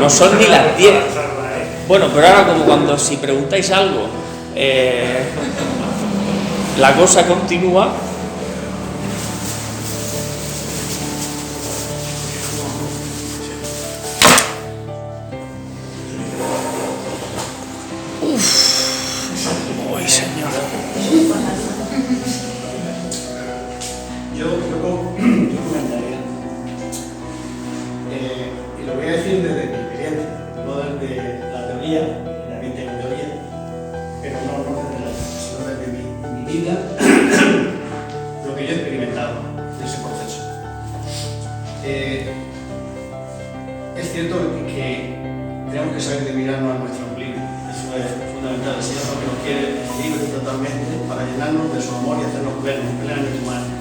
No son ni las 10. Bueno, pero ahora como cuando si preguntáis algo, la cosa continúa. ¡Uy, Señor! Yo comentaría, y lo voy a decir desde mi experiencia, no desde la teoría, que también tengo teoría, pero no desde la teoría, sino desde mi vida, lo que yo he experimentado de ese proceso. Es cierto que tenemos que saber de mirarnos a nuestro ombligo, eso es fundamental. El Señor lo que nos quiere libre totalmente para llenarnos de su amor y hacernos plenos y humanos.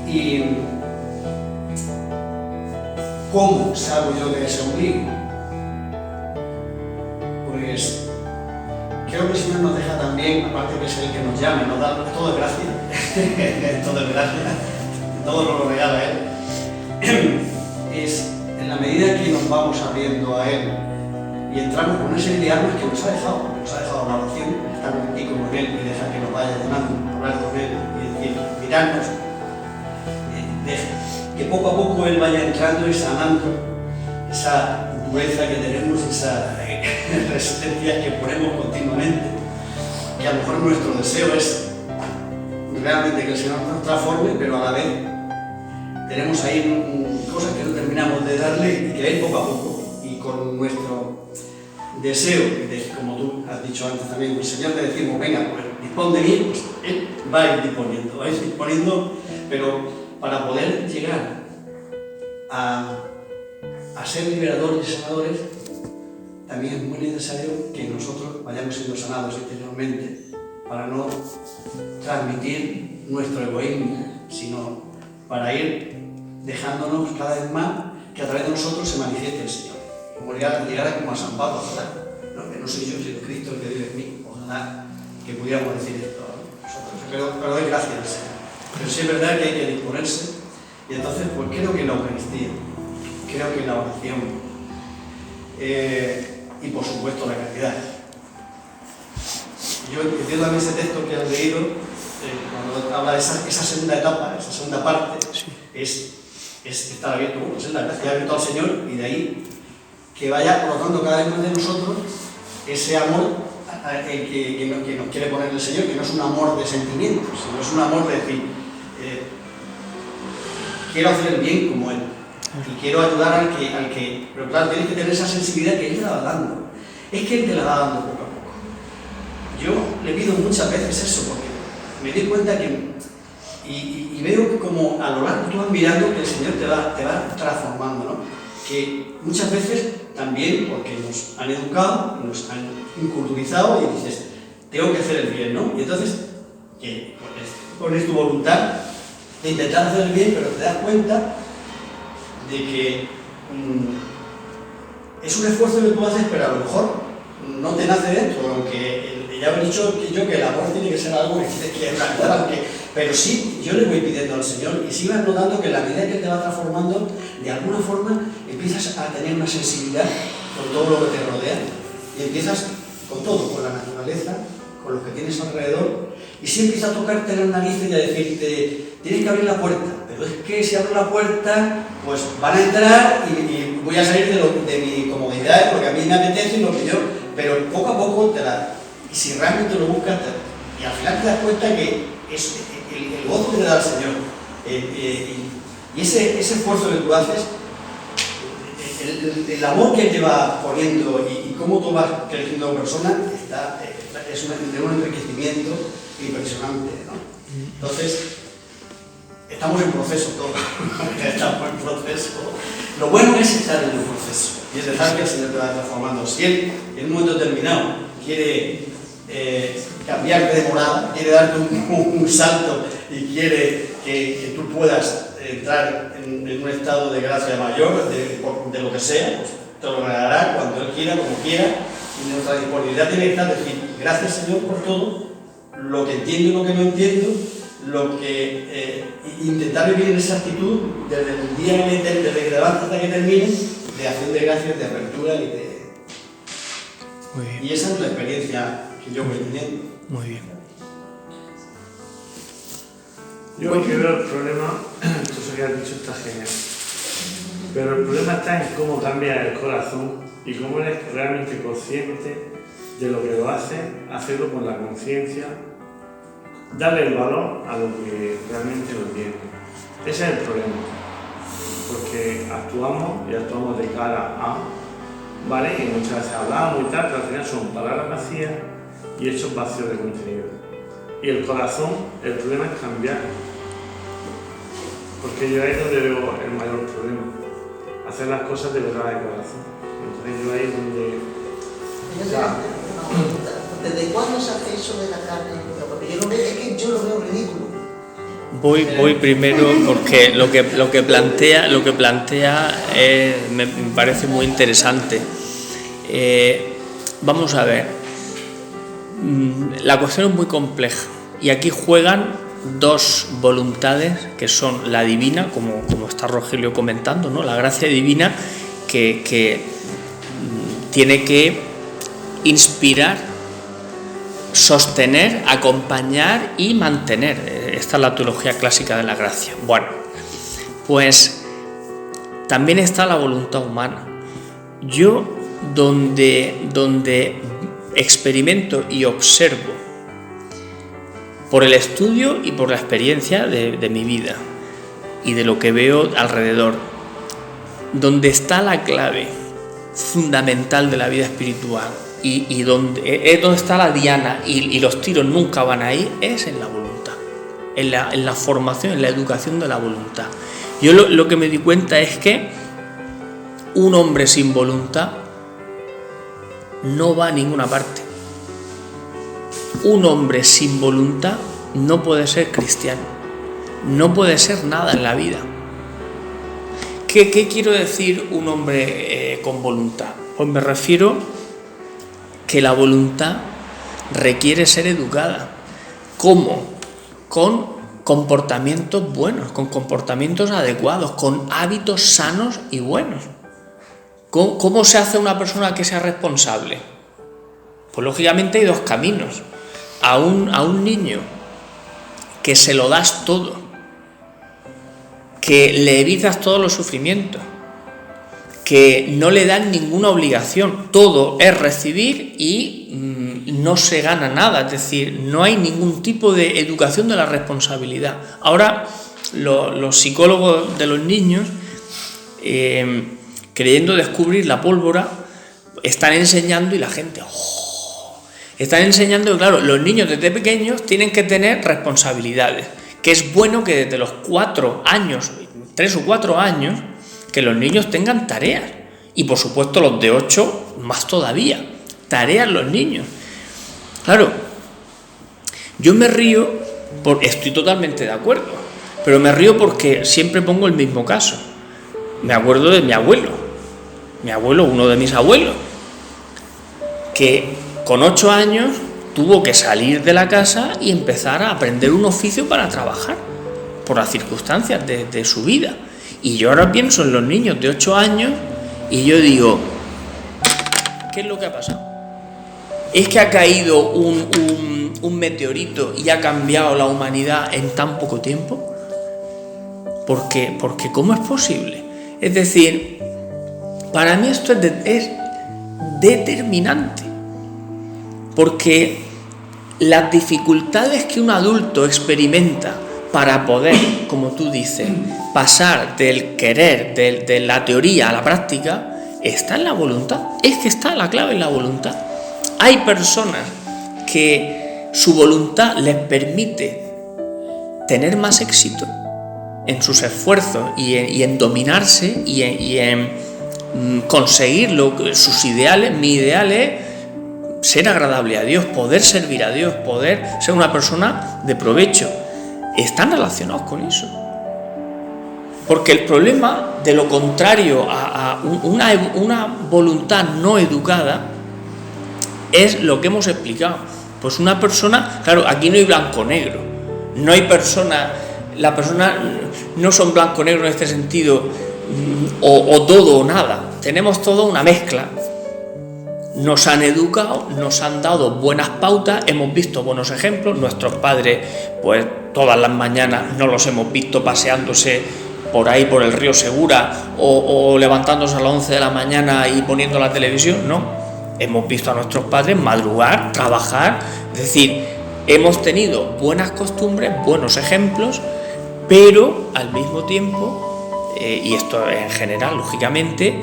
¿Y cómo salgo yo de ese ombligo? Pues creo que el Señor nos deja también, aparte que es el que nos llama y nos da todo de gracia, todo de gracia, todo nos lo regala Él, es en la medida que nos vamos abriendo a Él y entramos con ese de armas que nos ha dejado la oración, estar un poquito con Él y dejar que nos vaya llenando, hablar con Él y decir, mirarnos, que poco a poco Él vaya entrando y sanando esa dureza que tenemos, esa resistencia que ponemos continuamente, que a lo mejor nuestro deseo es realmente que el Señor nos transforme, pero a la vez tenemos ahí cosas que no terminamos de darle y que Él poco a poco, y con nuestro deseo, de, como tú has dicho antes también, el Señor le decimos, venga, pues dispón de mí, pues Él va a ir disponiendo, pero para poder llegar a ser liberadores y sanadores, también es muy necesario que nosotros vayamos siendo sanados interiormente para no transmitir nuestro egoísmo, sino para ir dejándonos cada vez más que a través de nosotros se manifieste el Señor. Como llegar como a San Pablo, ojalá, ¿no? Que no soy yo, sino Cristo el que vive en mí. Ojalá que pudiéramos decir esto a nosotros. Pero doy gracias al Señor. Pero sí es verdad que hay que disponerse, y entonces pues creo que en la Eucaristía, creo que en la oración, y por supuesto la caridad. Yo entiendo también ese texto que has leído, cuando habla de esa segunda etapa, esa segunda parte, sí, es estar abierto, bueno, es la gracia, abierto al Señor, y de ahí que vaya colocando cada vez más de nosotros ese amor que nos quiere poner el Señor, que no es un amor de sentimientos, sino es un amor de decir, quiero hacer el bien como Él, y quiero ayudar al que... Pero claro, tienes que tener esa sensibilidad que Él te la va dando. Es que Él te la va dando poco a poco. Yo le pido muchas veces eso, porque me di cuenta que... Y veo que como a lo largo tú vas mirando que el Señor te va transformando, ¿no? Que muchas veces también, porque nos han educado, nos han inculturizado, y dices, tengo que hacer el bien, ¿no? Y entonces, pones tu voluntad de intentar hacer el bien, pero te das cuenta de que es un esfuerzo que tú haces, pero a lo mejor no te nace dentro, aunque ya he dicho que el amor tiene que ser algo que es realidad, pero sí, yo le voy pidiendo al Señor, y sí vas notando que la medida que te va transformando, de alguna forma empiezas a tener una sensibilidad con todo lo que te rodea, y empiezas con todo, con la naturaleza, con lo que tienes alrededor, y sí empieza a tocarte las narices y a decirte, tienes que abrir la puerta, pero es que si abro la puerta, pues van a entrar y voy a salir de mi comodidad, porque a mí me apetece y lo que yo, pero poco a poco y si realmente lo buscas, y al final te das cuenta que es el gozo que te da el Señor, y ese esfuerzo que tú haces, el amor que te va poniendo y cómo tú vas creciendo como persona, es un enriquecimiento impresionante, ¿no? Entonces, estamos en proceso todos, estamos en proceso. Lo bueno es estar en el proceso, y es dejar que el Señor te vaya transformando. Si Él, en un momento determinado, quiere cambiarte de morada, quiere darte un salto y quiere que tú puedas entrar en un estado de gracia mayor, de lo que sea, pues te lo regalará cuando Él quiera, como quiera, y nuestra disponibilidad tiene que estar decir, gracias Señor por todo, lo que entiendo y lo que no entiendo, lo que intentar vivir en esa actitud desde el día desde que te levantas hasta que termines, de acción de gracias, de apertura y de... Muy bien. Y esa es la experiencia que yo voy teniendo. Muy bien. Yo creo que el problema, esto que has dicho está genial, pero el problema está en cómo cambia el corazón y cómo eres realmente consciente de lo que lo hace, hacerlo con la conciencia, darle el valor a lo que realmente lo tiene. Ese es el problema, porque actuamos de cara a, ¿vale? Y muchas veces hablamos y tal, pero al final son palabras vacías y hechos vacíos de contenido. Y el corazón, el problema es cambiar, porque yo ahí es donde veo el mayor problema, hacer las cosas de verdad de corazón. Entonces yo ahí es donde... ¿Desde cuándo se hace eso de la carne? Porque yo lo veo, es que yo lo veo ridículo. Voy primero porque lo que plantea me parece muy interesante. Vamos a ver, la cuestión es muy compleja y aquí juegan dos voluntades que son la divina, como está Rogelio comentando, ¿no? La gracia divina que tiene que inspirar, sostener, acompañar y mantener. Esta es la teología clásica de la gracia. Bueno, pues también está la voluntad humana. Yo donde experimento y observo por el estudio y por la experiencia de mi vida y de lo que veo alrededor, donde está la clave fundamental de la vida espiritual y donde está la diana y los tiros nunca van ahí, es en la voluntad. en la formación, en la educación de la voluntad. Yo lo que me di cuenta es que un hombre sin voluntad no va a ninguna parte. Un hombre sin voluntad no puede ser cristiano, no puede ser nada en la vida. ¿Qué quiero decir un hombre con voluntad? Pues me refiero que la voluntad requiere ser educada. ¿Cómo? Con comportamientos buenos, con comportamientos adecuados, con hábitos sanos y buenos. ¿Cómo se hace una persona que sea responsable? Pues lógicamente hay dos caminos. A un niño que se lo das todo, que le evitas todos los sufrimientos, que no le dan ninguna obligación, todo es recibir y no se gana nada, es decir, no hay ningún tipo de educación de la responsabilidad. Ahora los psicólogos de los niños, creyendo descubrir la pólvora, están enseñando y la gente, están enseñando que, claro, los niños desde pequeños tienen que tener responsabilidades, que es bueno que desde los 4 años, 3 o 4 años, que los niños tengan tareas, y por supuesto los de 8 más todavía, tareas los niños. Claro, yo me río, estoy totalmente de acuerdo, pero me río porque siempre pongo el mismo caso. Me acuerdo de mi abuelo, uno de mis abuelos, que con 8 años tuvo que salir de la casa y empezar a aprender un oficio para trabajar, por las circunstancias de su vida. Y yo ahora pienso en los niños de 8 años y yo digo, ¿qué es lo que ha pasado? ¿Es que ha caído un meteorito y ha cambiado la humanidad en tan poco tiempo? Porque ¿cómo es posible? Es decir, para mí esto es determinante, porque las dificultades que un adulto experimenta para poder, como tú dices, pasar del querer, de la teoría a la práctica, está en la voluntad. Es que está la clave en la voluntad. Hay personas que su voluntad les permite tener más éxito en sus esfuerzos y en dominarse y en conseguir sus ideales. Mi ideal es ser agradable a Dios, poder servir a Dios, poder ser una persona de provecho. Están relacionados con eso. Porque el problema, de lo contrario a una voluntad no educada, es lo que hemos explicado. Pues una persona, claro, aquí no hay blanco-negro, no hay persona, la persona no son blanco-negro en este sentido, o todo o nada, tenemos todo una mezcla. Nos han educado, nos han dado buenas pautas, hemos visto buenos ejemplos, nuestros padres, pues todas las mañanas no los hemos visto paseándose por ahí por el río Segura o levantándose a las 11 de la mañana y poniendo la televisión, no. Hemos visto a nuestros padres madrugar, trabajar, es decir, hemos tenido buenas costumbres, buenos ejemplos, pero al mismo tiempo, y esto en general, lógicamente,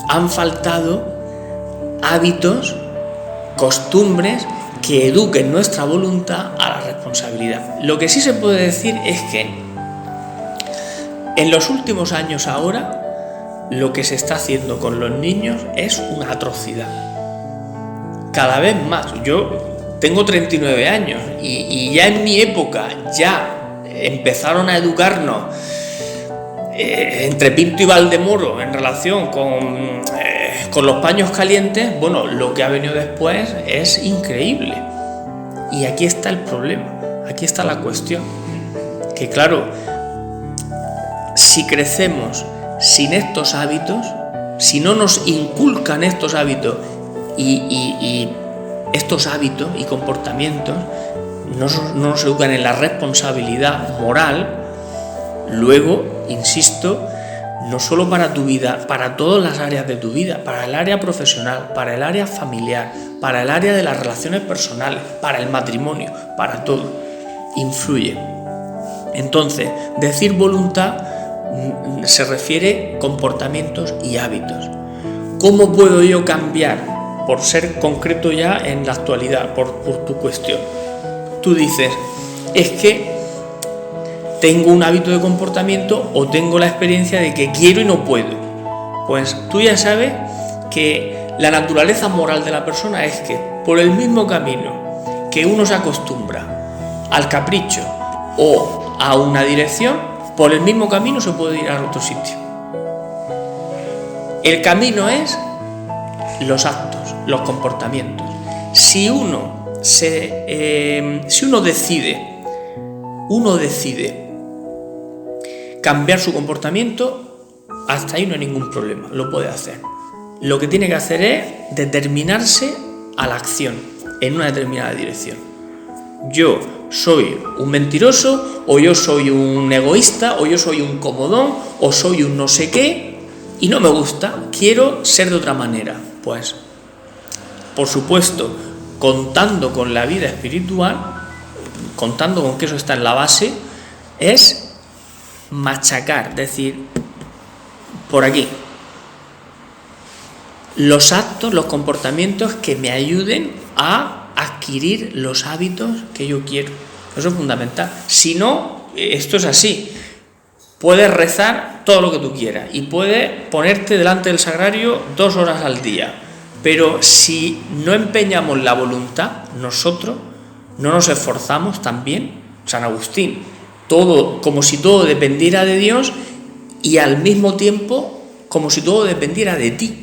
han faltado hábitos, costumbres que eduquen nuestra voluntad a la responsabilidad. Lo que sí se puede decir es que en los últimos años ahora lo que se está haciendo con los niños es una atrocidad. Cada vez más. Yo tengo 39 años y ya en mi época ya empezaron a educarnos entre Pinto y Valdemoro en relación con los paños calientes. Bueno, lo que ha venido después es increíble. Y aquí está el problema, aquí está la cuestión. Que claro, si crecemos sin estos hábitos, si no nos inculcan estos hábitos y estos hábitos y comportamientos, no nos educan en la responsabilidad moral, luego, insisto, no solo para tu vida, para todas las áreas de tu vida, para el área profesional, para el área familiar, para el área de las relaciones personales, para el matrimonio, para todo, influye. Entonces, decir voluntad se refiere a comportamientos y hábitos. ¿Cómo puedo yo cambiar, por ser concreto ya en la actualidad, por tu cuestión? Tú dices, es que tengo un hábito de comportamiento o tengo la experiencia de que quiero y no puedo. Pues tú ya sabes que la naturaleza moral de la persona es que por el mismo camino que uno se acostumbra al capricho o a una dirección, por el mismo camino se puede ir a otro sitio. El camino es los actos, los comportamientos. Si uno decide cambiar su comportamiento, hasta ahí no hay ningún problema, lo puede hacer. Lo que tiene que hacer es determinarse a la acción en una determinada dirección. Yo soy un mentiroso, o yo soy un egoísta, o yo soy un comodón, o soy un no sé qué, y no me gusta, quiero ser de otra manera. Pues, por supuesto, contando con la vida espiritual, contando con que eso está en la base, es machacar, decir, por aquí, los actos, los comportamientos que me ayuden a adquirir los hábitos que yo quiero. Eso es fundamental. Si no, esto es así. Puedes rezar todo lo que tú quieras y puedes ponerte delante del sagrario 2 horas al día, pero si no empeñamos la voluntad, nosotros no nos esforzamos también. San Agustín, todo como si todo dependiera de Dios y al mismo tiempo como si todo dependiera de ti.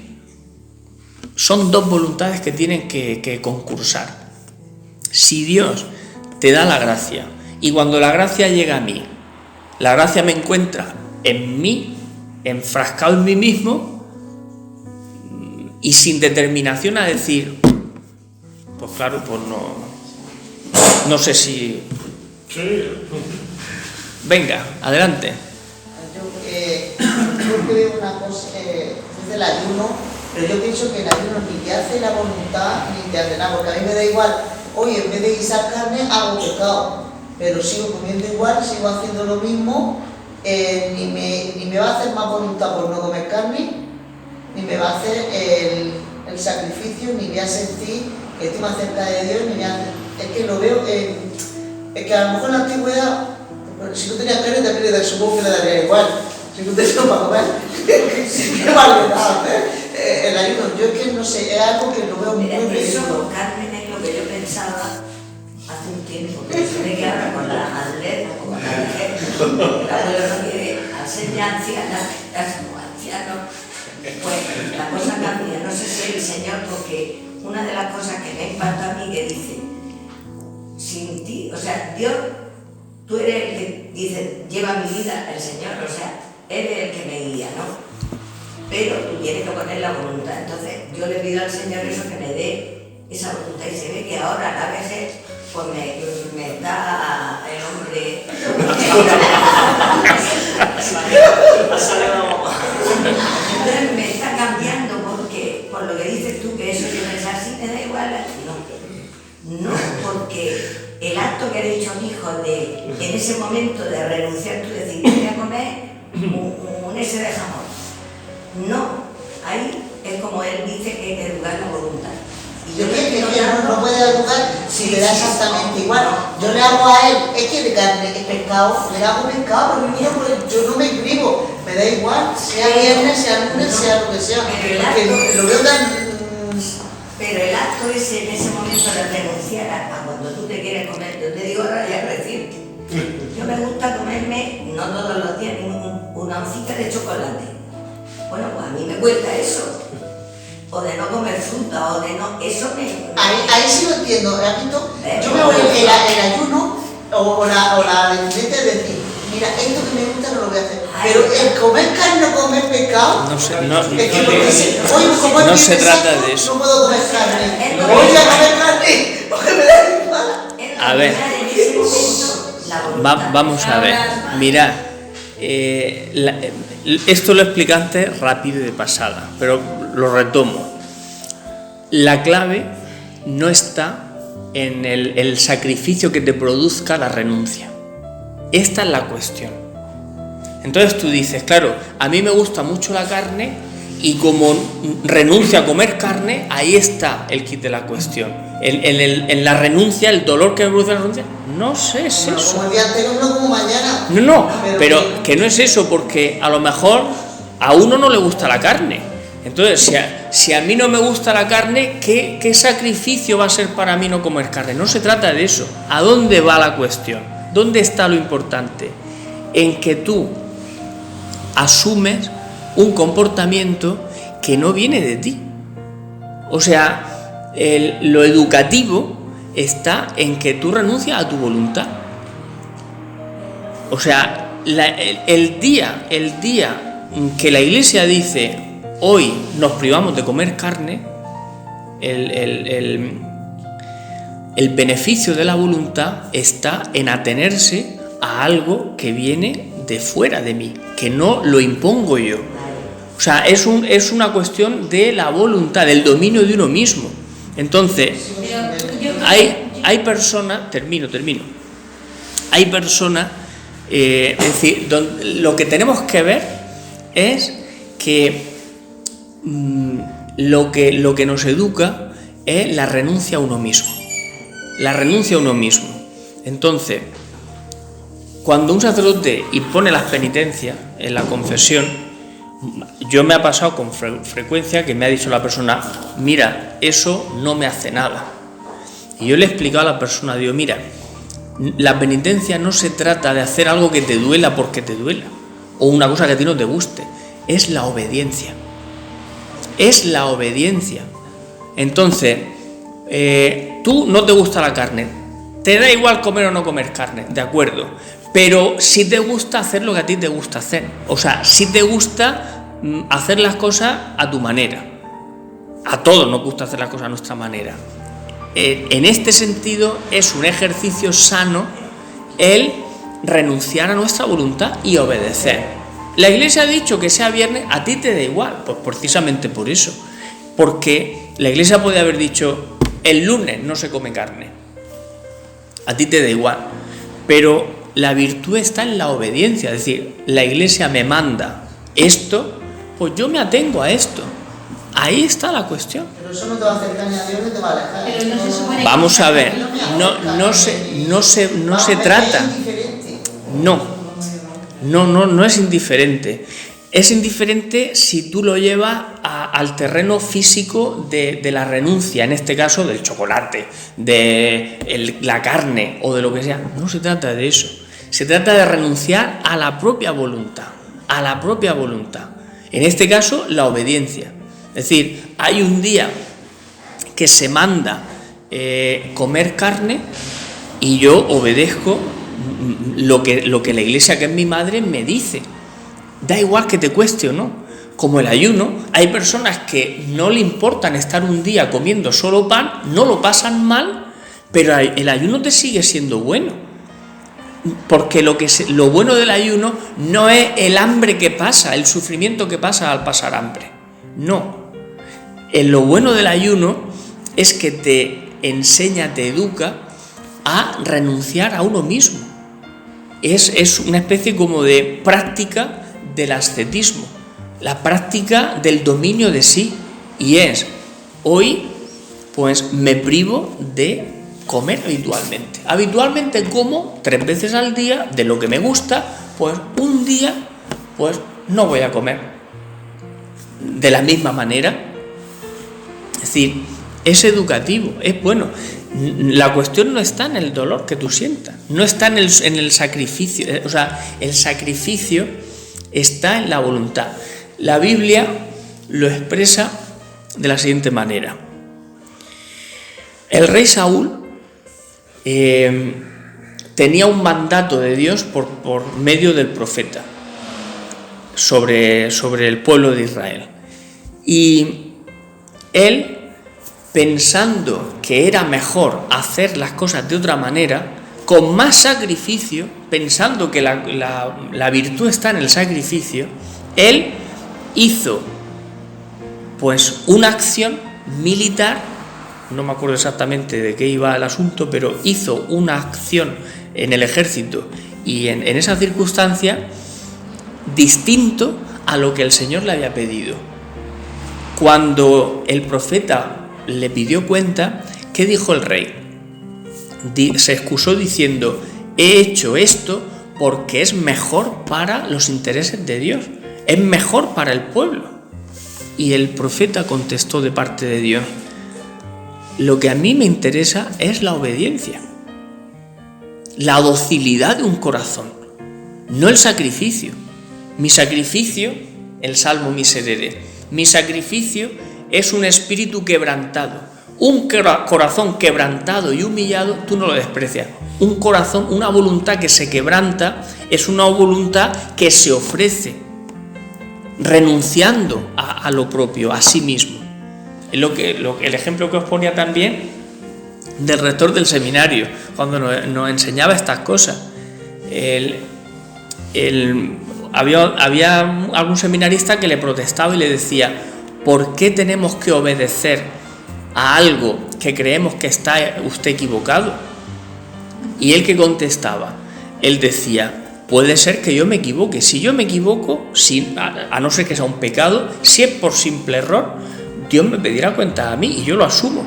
Son 2 voluntades que tienen que concursar. Si Dios te da la gracia y cuando la gracia llega a mí, la gracia me encuentra en mí, enfrascado en mí mismo y sin determinación a decir, pues claro, pues no sé si... Venga, adelante. Yo creo una cosa, es el ayuno, pero yo pienso que el ayuno ni te hace la voluntad ni te hace nada, porque a mí me da igual, oye, en vez de guisar carne hago pescado, pero sigo comiendo igual, sigo haciendo lo mismo, ni me va a hacer más voluntad por no comer carne, ni me va a hacer el sacrificio, ni voy a sentir que estoy más cerca de Dios, ni voy a hacer, es que lo veo, es que a lo mejor en la antigüedad, si no tenía carne también supongo que le daría igual, si no tenía para comer, qué vale nada, el ayuno, yo es que no sé, es algo que lo veo muy eso con Carmen es lo que yo pensaba hace un tiempo, que se ve que ahora con la atleta, con la mujer, el abuelo no quiere hacer ya anciana, ya como anciano, pues la cosa cambia. No sé si el Señor, porque una de las cosas que me impacta a mí que dice, sin ti, o sea, Dios, tú eres el que dice, lleva mi vida el Señor, o sea, eres el que me guía, ¿no? Pero tú tienes que poner la voluntad. Entonces yo le pido al Señor eso, que me dé esa voluntad, y se ve que ahora a veces pues me da el hombre entonces me está cambiando, porque por lo que dices tú, que eso yo pensaba así, me da igual, no, porque el acto que ha dicho mi hijo de en ese momento de renunciar, tú decir, voy a comer un ese de jamón. No, ahí es como él dice, que hay que educar la voluntad. Y yo creo que no puede educar si le da exactamente igual. Yo le hago a él, es que de carne, es pescado, le hago pescado, pero mira, pues yo no me inscribo, me da igual, sea viernes, sea lunes, sea lo que sea, porque lo veo tan... Pero el acto ese, en ese momento de renunciar a cuando tú te quieres comer, yo te digo ahora ya reciente, yo me gusta comerme, no todos los días, una oncita de chocolate. Bueno, pues a mí me cuesta eso, o de no comer fruta, o de no, eso me... Ahí sí lo entiendo, repito, yo me voy el ayuno, o la mente de decir, mira, esto que me gusta no lo voy a hacer, pero el comer carne o comer pescado, No se trata de eso. No puedo comer carne, voy a comer carne, porque me da igual. A ver, vamos a ver, mirad, esto lo expliqué antes rápido y de pasada, pero lo retomo. La clave no está en el sacrificio que te produzca la renuncia. Esta es la cuestión. Entonces tú dices, claro, a mí me gusta mucho la carne y como renuncio a comer carne, ahí está el kit de la cuestión. En la renuncia, el dolor que me produce la renuncia, No sé, es Bueno, eso. como el día anterior, no como mañana. No, pero que no es eso, porque a lo mejor a uno no le gusta la carne. Entonces, si a mí no me gusta la carne, ¿qué sacrificio va a ser para mí no comer carne? No se trata de eso. ¿A dónde va la cuestión? ¿Dónde está lo importante? En que tú asumes un comportamiento que no viene de ti. O sea, lo educativo está en que tú renuncias a tu voluntad. O sea, el día que la Iglesia dice hoy nos privamos de comer carne, el beneficio de la voluntad está en atenerse a algo que viene de fuera de mí, que no lo impongo yo. O sea, es una cuestión de la voluntad, del dominio de uno mismo. Entonces, hay personas, termino, hay personas, es decir, lo que tenemos que ver es que lo que nos educa es la renuncia a uno mismo. La renuncia a uno mismo. Entonces, cuando un sacerdote impone las penitencias en la confesión, yo me ha pasado con frecuencia que me ha dicho la persona, mira, eso no me hace nada. Y yo le he explicado a la persona, digo, mira, la penitencia no se trata de hacer algo que te duela porque te duela, o una cosa que a ti no te guste, es la obediencia. Es la obediencia. Entonces, tú no te gusta la carne, te da igual comer o no comer carne, de acuerdo, pero si te gusta hacer lo que a ti te gusta hacer, o sea, si te gusta hacer las cosas a tu manera. A todos nos gusta hacer las cosas a nuestra manera. En este sentido es un ejercicio sano el renunciar a nuestra voluntad y obedecer. La Iglesia ha dicho que sea viernes, a ti te da igual, pues precisamente por eso, porque la Iglesia puede haber dicho el lunes no se come carne, a ti te da igual, pero la virtud está en la obediencia, es decir, la Iglesia me manda esto, pues yo me atengo a esto. Ahí está la cuestión. Pero eso no te va a acercar ni a Dios ni te va a alejar. Pero no se supone Vamos a ver, no se trata. No es indiferente. Es indiferente si tú lo llevas al terreno físico de la renuncia, en este caso del chocolate, de la carne o de lo que sea. No se trata de eso. Se trata de renunciar a la propia voluntad, a la propia voluntad. En este caso, la obediencia. Es decir, hay un día que se manda comer carne y yo obedezco lo que la Iglesia, que es mi madre, me dice. Da igual que te cueste o no. Como el ayuno, hay personas que no le importan estar un día comiendo solo pan, no lo pasan mal, pero el ayuno te sigue siendo bueno. Porque lo bueno del ayuno no es el hambre que pasa, el sufrimiento que pasa al pasar hambre. No. Lo bueno del ayuno es que te enseña, te educa a renunciar a uno mismo. Es una especie como de práctica del ascetismo, la práctica del dominio de sí. Y es, hoy, pues me privo de comer habitualmente. Habitualmente como 3 veces al día de lo que me gusta, pues un día, pues no voy a comer. De la misma manera, es decir, es educativo, es bueno. La cuestión no está en el dolor que tú sientas, no está en el sacrificio, o sea, el sacrificio está en la voluntad. La Biblia lo expresa de la siguiente manera. El rey Saúl tenía un mandato de Dios por medio del profeta sobre el pueblo de Israel. Y él, pensando que era mejor hacer las cosas de otra manera, con más sacrificio, pensando que la virtud está en el sacrificio, él hizo pues una acción militar, no me acuerdo exactamente de qué iba el asunto, pero hizo una acción en el ejército y en esa circunstancia distinto a lo que el Señor le había pedido. Cuando el profeta le pidió cuenta, ¿qué dijo el rey? se excusó diciendo: he hecho esto porque es mejor para los intereses de Dios, es mejor para el pueblo. Y el profeta contestó de parte de Dios: lo que a mí me interesa es la obediencia, la docilidad de un corazón, no el sacrificio. Mi sacrificio, el Salmo Miserere, mi sacrificio es un espíritu quebrantado. Un corazón quebrantado y humillado, tú no lo desprecias. Un corazón, una voluntad que se quebranta, es una voluntad que se ofrece, renunciando a lo propio, a sí mismo. El ejemplo que os ponía también del rector del seminario, cuando nos enseñaba estas cosas. Había algún seminarista que le protestaba y le decía: ¿por qué tenemos que obedecer a algo que creemos que está usted equivocado? Y él, que contestaba, él decía: puede ser que yo me equivoque. Si yo me equivoco, a no ser que sea un pecado, si es por simple error, Dios me pedirá cuenta a mí y yo lo asumo.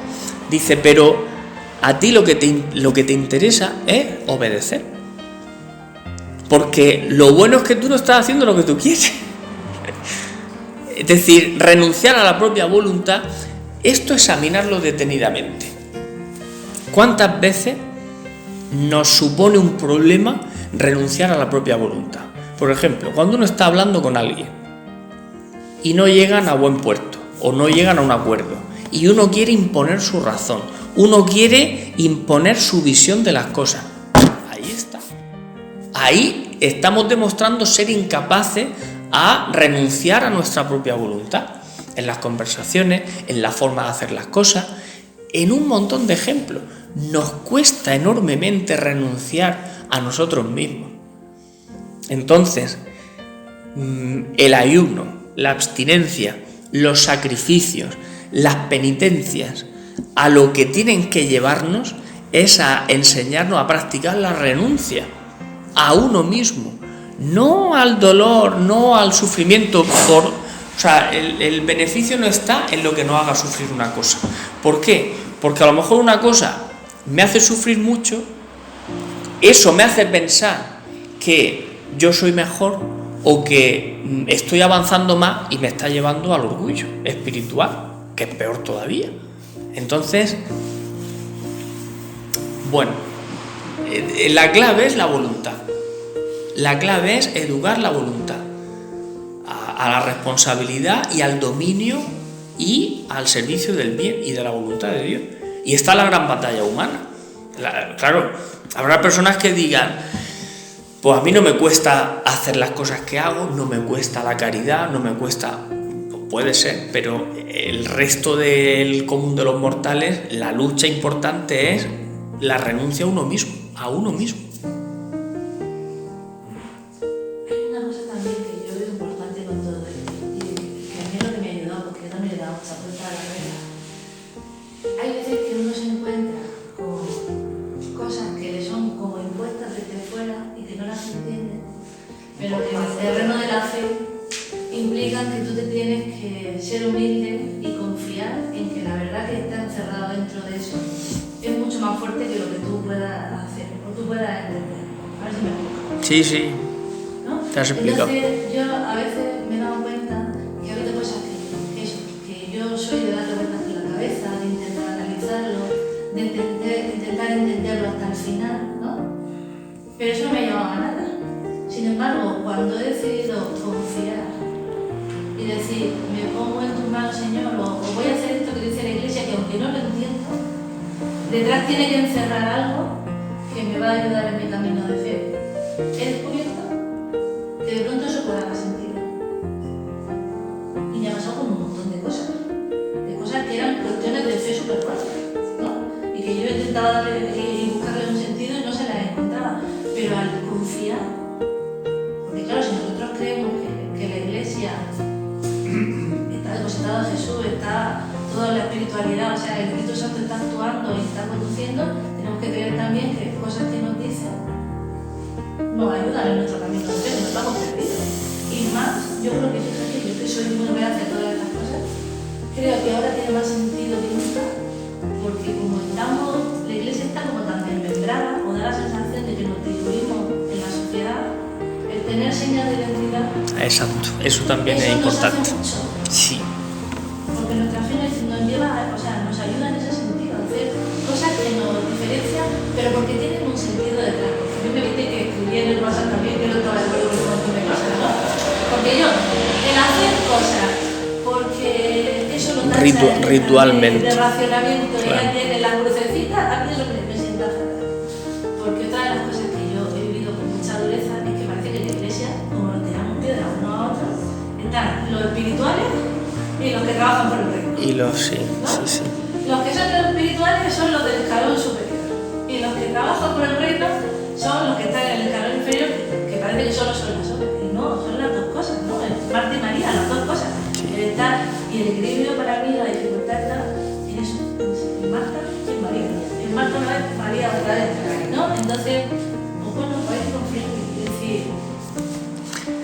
Dice: pero a ti lo que te interesa es obedecer, porque lo bueno es que tú no estás haciendo lo que tú quieres. Es decir, renunciar a la propia voluntad. Esto, examinarlo detenidamente. ¿Cuántas veces nos supone un problema renunciar a la propia voluntad? Por ejemplo, cuando uno está hablando con alguien y no llegan a buen puerto o no llegan a un acuerdo y uno quiere imponer su razón, uno quiere imponer su visión de las cosas. Ahí está. Ahí estamos demostrando ser incapaces a renunciar a nuestra propia voluntad. En las conversaciones, en la forma de hacer las cosas, en un montón de ejemplos. Nos cuesta enormemente renunciar a nosotros mismos. Entonces, el ayuno, la abstinencia, los sacrificios, las penitencias, a lo que tienen que llevarnos es a enseñarnos a practicar la renuncia a uno mismo, no al dolor, no al sufrimiento. O sea, el beneficio no está en lo que nos haga sufrir una cosa. ¿Por qué? Porque a lo mejor una cosa me hace sufrir mucho, eso me hace pensar que yo soy mejor o que estoy avanzando más y me está llevando al orgullo espiritual, que es peor todavía. Entonces, bueno, la clave es la voluntad. La clave es educar la voluntad a la responsabilidad y al dominio y al servicio del bien y de la voluntad de Dios. Y está la gran batalla humana. Claro, habrá personas que digan: pues a mí no me cuesta hacer las cosas que hago, no me cuesta la caridad, no me cuesta... Pues puede ser, pero el resto del común de los mortales, la lucha importante es la renuncia a uno mismo, a uno mismo. Pero que en el terreno de la fe implican que tú te tienes que ser humilde y confiar en que la verdad que está encerrado dentro de eso es mucho más fuerte que lo que tú puedas hacer o tú puedas entender. A ver si me explico. Sí, ¿no? Te has explicado. Entonces, yo a veces me he dado cuenta que ha habido cosas que yo soy de darle vueltas en la cabeza, de intentar analizarlo, de intentar entenderlo hasta el final, ¿no? Pero eso no me ha llevado a nada. Sin embargo, cuando he decidido confiar y decir: me pongo en tus manos, Señor, o voy a hacer esto que dice la Iglesia, que aunque no lo entiendo, detrás tiene que encerrar algo que me va a ayudar en mi camino de fe, he descubierto que de pronto eso puede haber sentido. Y me ha pasado con un montón de cosas que eran cuestiones de fe súper fuertes, ¿no? Y que yo intentaba darle y buscarle un sentido y no se las encontraba. Pero al confiar, porque claro, si nosotros creemos que la Iglesia está depositada en Jesús, está toda la espiritualidad, o sea, el Espíritu Santo está actuando y está conduciendo, tenemos que creer también que cosas que nos dicen nos ayudan en nuestro camino de fe, que nos vamos perdidos. Y más, yo creo que, fíjate, yo que soy muy reacia a todas estas cosas, creo que ahora tiene más sentido que nunca, porque como estamos, la Iglesia está como tan desmembrada, Exacto, eso también Eso es nos hace importante. mucho. Sí, Porque nuestra fe nos lleva, o sea, nos ayuda en ese sentido, a hacer cosas que nos diferencian, pero porque tienen un sentido detrás. Porque a mí me dice que escribí en el WhatsApp también, que no estaba de acuerdo con un montón de cosas, ¿no? Porque yo, el hacer cosas, porque eso lo tacha ritualmente. de racionamiento, Claro. ya tiene la crucecita, a mí es lo que me sienta fatal. Porque otra de las cosas que yo he vivido con mucha dureza es que parece que en la iglesia, como nos tiramos piedras unos a otros, están los espirituales y los que trabajan por el reino. y sí. Los que son los espirituales son los del escalón superior. Y los que trabajan por el reino son los que están en el escalón inferior, que parece que solo son las obras. Y no, son las dos cosas, ¿no? El Marta y María, las dos cosas. El estar y el equilibrio para mí, la dificultad está en eso. En Marta y en María. En Marta una vez, María otra vez, ¿no? Entonces, pues bueno, pues hay que confiar y decir,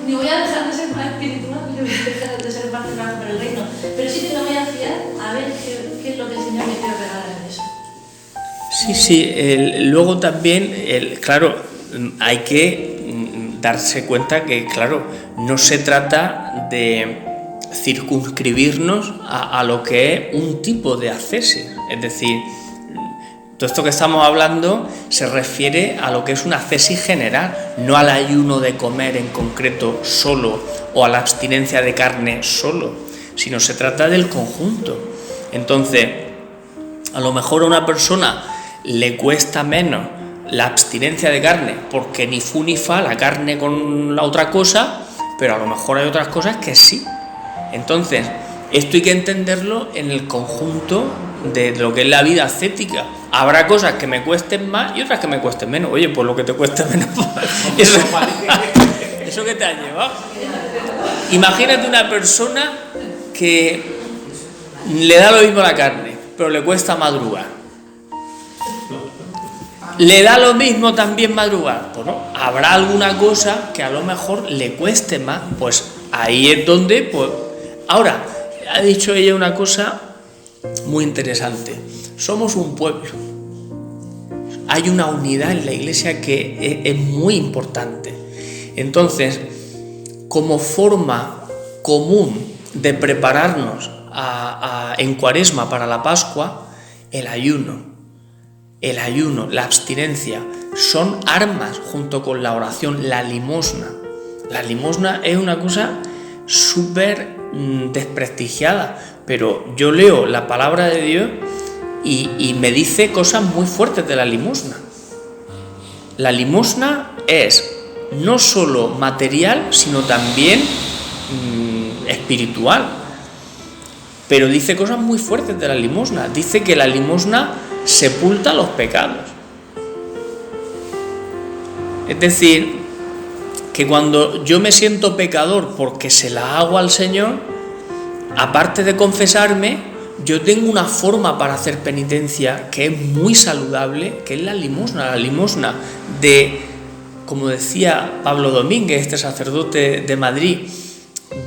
ni voy a dejar de ser más espiritual, ni voy a dejar de ser más cerrado por el reino, pero sí que me voy a fiar a ver qué es lo que el Señor me quiere regalar en eso. Sí, luego también, claro, hay que darse cuenta que, claro, no se trata de circunscribirnos a lo que es un tipo de ascesis, es decir, todo esto que estamos hablando se refiere a lo que es una ascesis general, no al ayuno de comer en concreto solo o a la abstinencia de carne solo, sino se trata del conjunto. Entonces, a lo mejor a una persona le cuesta menos la abstinencia de carne porque ni fu ni fa la carne con la otra cosa, pero a lo mejor hay otras cosas que sí. Entonces, esto hay que entenderlo en el conjunto de lo que es la vida ascética. Habrá cosas que me cuesten más y otras que me cuesten menos. Oye, pues lo que te cueste menos, eso que te ha llevado. Imagínate una persona que le da lo mismo la carne, pero le cuesta madrugar. ¿Le da lo mismo también madrugar? Pues no, habrá alguna cosa que a lo mejor le cueste más, pues ahí es donde, pues... Ahora, ha dicho ella una cosa muy interesante. Somos un pueblo. Hay una unidad en la iglesia que es muy importante. Entonces, como forma común de prepararnos en Cuaresma para la Pascua, el ayuno, la abstinencia, son armas junto con la oración, la limosna. La limosna es una cosa súper desprestigiada, pero yo leo la palabra de Dios y me dice cosas muy fuertes de la limosna. La limosna es no solo material, sino también espiritual. Pero dice cosas muy fuertes de la limosna. Dice que la limosna sepulta los pecados. Es decir, que cuando yo me siento pecador porque se la hago al Señor, aparte de confesarme, yo tengo una forma para hacer penitencia que es muy saludable, que es la limosna de, como decía Pablo Domínguez, este sacerdote de Madrid,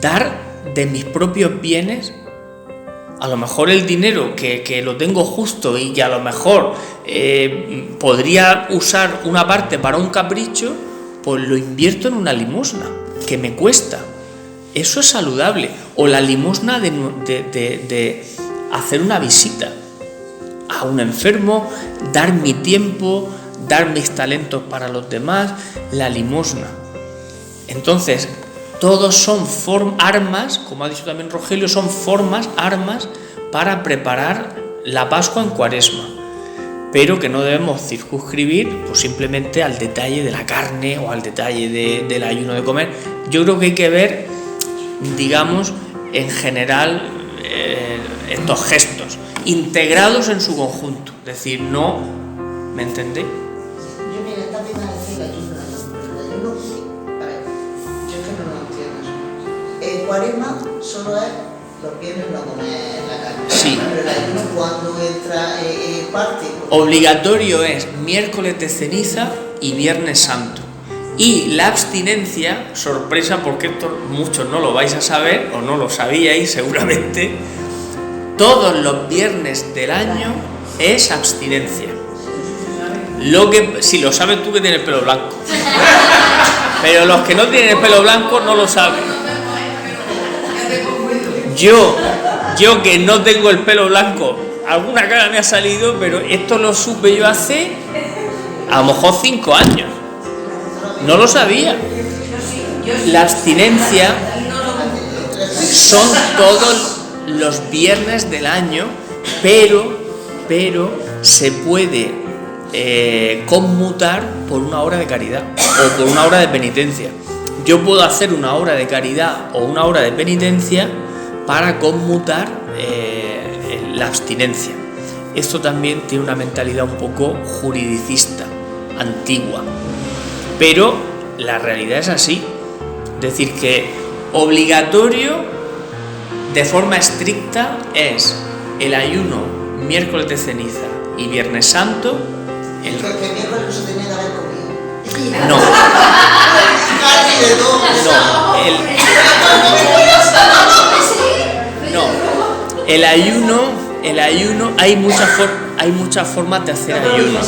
dar de mis propios bienes. A lo mejor el dinero que lo tengo justo y que a lo mejor podría usar una parte para un capricho, pues lo invierto en una limosna, que me cuesta. Eso es saludable. O la limosna de hacer una visita a un enfermo, dar mi tiempo, dar mis talentos para los demás, la limosna. Entonces, todos son armas, como ha dicho también Rogelio, son armas para preparar la Pascua en Cuaresma, pero que no debemos circunscribir pues simplemente al detalle de la carne o al detalle del ayuno de comer. Yo creo que hay que ver, digamos, en general estos gestos integrados en su conjunto, es decir, no, ¿me entendéis? Yo mira, esta vez a decir el ayuno, a ver, yo es que no lo entiendo. El Cuaresma solo es los viernes no comer la carne. Sí. Pero el ayuno cuando entra parte. Obligatorio es miércoles de ceniza y viernes santo. Y la abstinencia, sorpresa porque esto muchos no lo vais a saber o no lo sabíais seguramente, todos los viernes del año es abstinencia. Si lo sabes tú que tienes pelo blanco. Pero los que no tienen el pelo blanco no lo saben. Yo que no tengo el pelo blanco, alguna cara me ha salido, pero esto lo supe yo hace a lo mejor 5 años. No lo sabía. La abstinencia son todos los viernes del año, pero se puede conmutar por una hora de caridad o por una hora de penitencia. Yo puedo hacer una hora de caridad o una hora de penitencia para conmutar la abstinencia. Esto también tiene una mentalidad un poco juridicista, antigua, pero la realidad es así. Es decir, que obligatorio de forma estricta es el ayuno miércoles de ceniza y viernes santo. Que miércoles no se tenía que haber comido. No. El ayuno, hay muchas formas de hacer ayuno.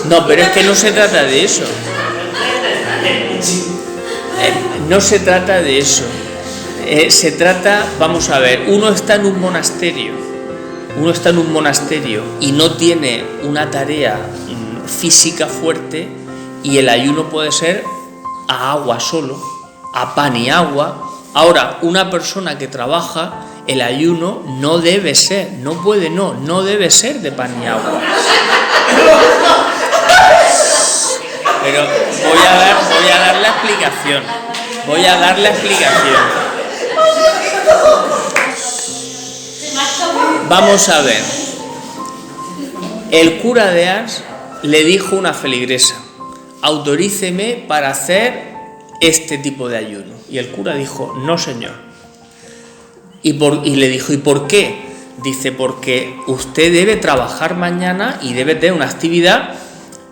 No, pero es que no se trata de eso. No se trata de eso. Se trata, vamos a ver, uno está en un monasterio y no tiene una tarea física fuerte, y el ayuno puede ser a agua solo, a pan y agua. Ahora, una persona que trabaja, el ayuno no debe ser, no debe ser de pan y agua. Pero voy a dar la explicación. Vamos a ver. El cura de Ars le dijo a una feligresa: autoríceme para hacer este tipo de ayuno. Y el cura dijo: no, señor. Y le dijo: ¿y por qué? Dice: porque usted debe trabajar mañana y debe tener una actividad.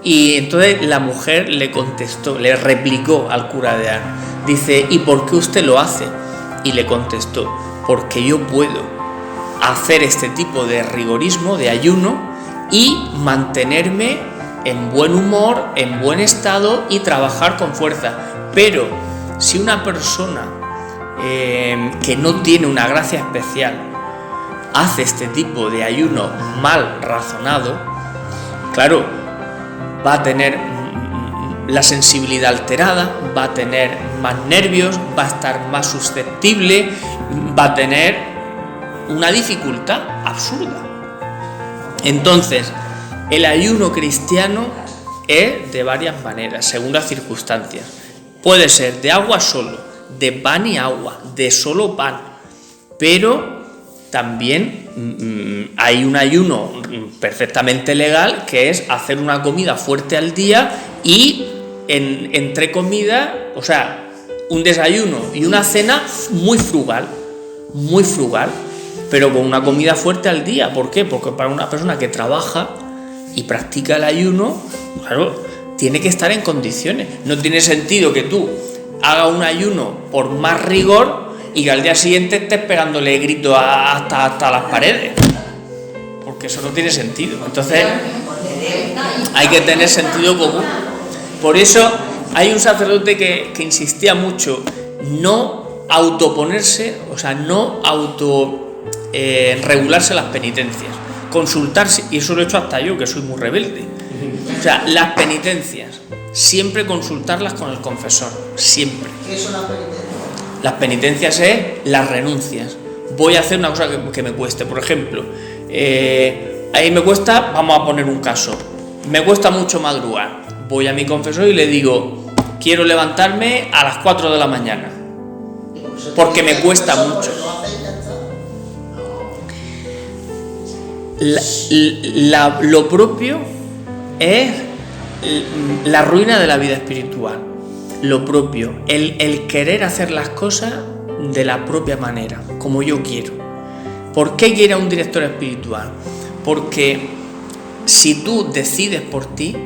Y entonces la mujer le contestó, le replicó al cura de Ars, dice: ¿y por qué usted lo hace? Y le contestó: porque yo puedo hacer este tipo de rigorismo, de ayuno, y mantenerme en buen humor, en buen estado y trabajar con fuerza. Pero si una persona que no tiene una gracia especial hace este tipo de ayuno mal razonado, claro, va a tener la sensibilidad alterada, va a tener más nervios, va a estar más susceptible, va a tener una dificultad absurda. Entonces, el ayuno cristiano es de varias maneras, según las circunstancias. Puede ser de agua solo, de pan y agua, de solo pan, pero también hay un ayuno perfectamente legal, que es hacer una comida fuerte al día y entre comidas, o sea, un desayuno y una cena muy frugal, pero con una comida fuerte al día. ¿Por qué? Porque para una persona que trabaja y practica el ayuno, claro, tiene que estar en condiciones. No tiene sentido que tú hagas un ayuno por más rigor y que al día siguiente estés pegándole gritos hasta las paredes, porque eso no tiene sentido. Entonces hay que tener sentido común. Por eso hay un sacerdote que insistía mucho: no autoponerse, o sea, no regularse las penitencias, consultarse, y eso lo he hecho hasta yo, que soy muy rebelde. O sea, las penitencias siempre consultarlas con el confesor, siempre. ¿Qué son las penitencias? Las penitencias es las renuncias. Voy a hacer una cosa que me cueste, por ejemplo, ahí me cuesta, vamos a poner un caso, me cuesta mucho madrugar. Voy a mi confesor y le digo: quiero levantarme a las 4 de la mañana, porque me cuesta mucho. Lo propio es la ruina de la vida espiritual. Lo propio, el querer hacer las cosas de la propia manera, como yo quiero. ¿Por qué quiere a un director espiritual? Porque si tú decides por ti,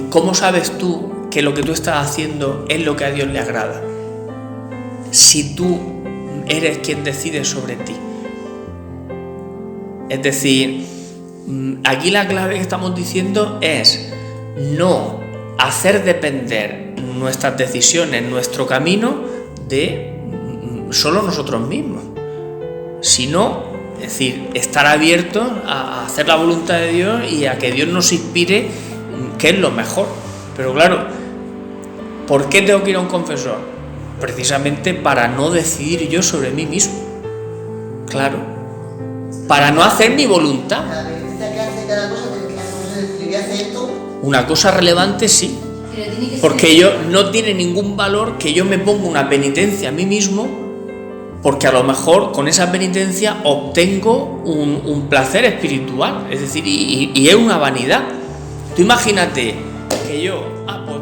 ¿cómo sabes tú que lo que tú estás haciendo es lo que a Dios le agrada? Si tú eres quien decide sobre ti. Es decir, aquí la clave que estamos diciendo es no hacer depender nuestras decisiones, nuestro camino, de solo nosotros mismos, sino, es decir, estar abiertos a hacer la voluntad de Dios y a que Dios nos inspire qué es lo mejor. Pero claro, ¿por qué tengo que ir a un confesor? Precisamente para no decidir yo sobre mí mismo, claro, para no hacer mi voluntad. La penitencia que hace cada cosa, le voy a hacer esto. Una cosa relevante sí, Pero tiene que porque ser- yo no tiene ningún valor que yo me ponga una penitencia a mí mismo, porque a lo mejor con esa penitencia obtengo un placer espiritual, es decir, y es una vanidad. Tú imagínate que yo pues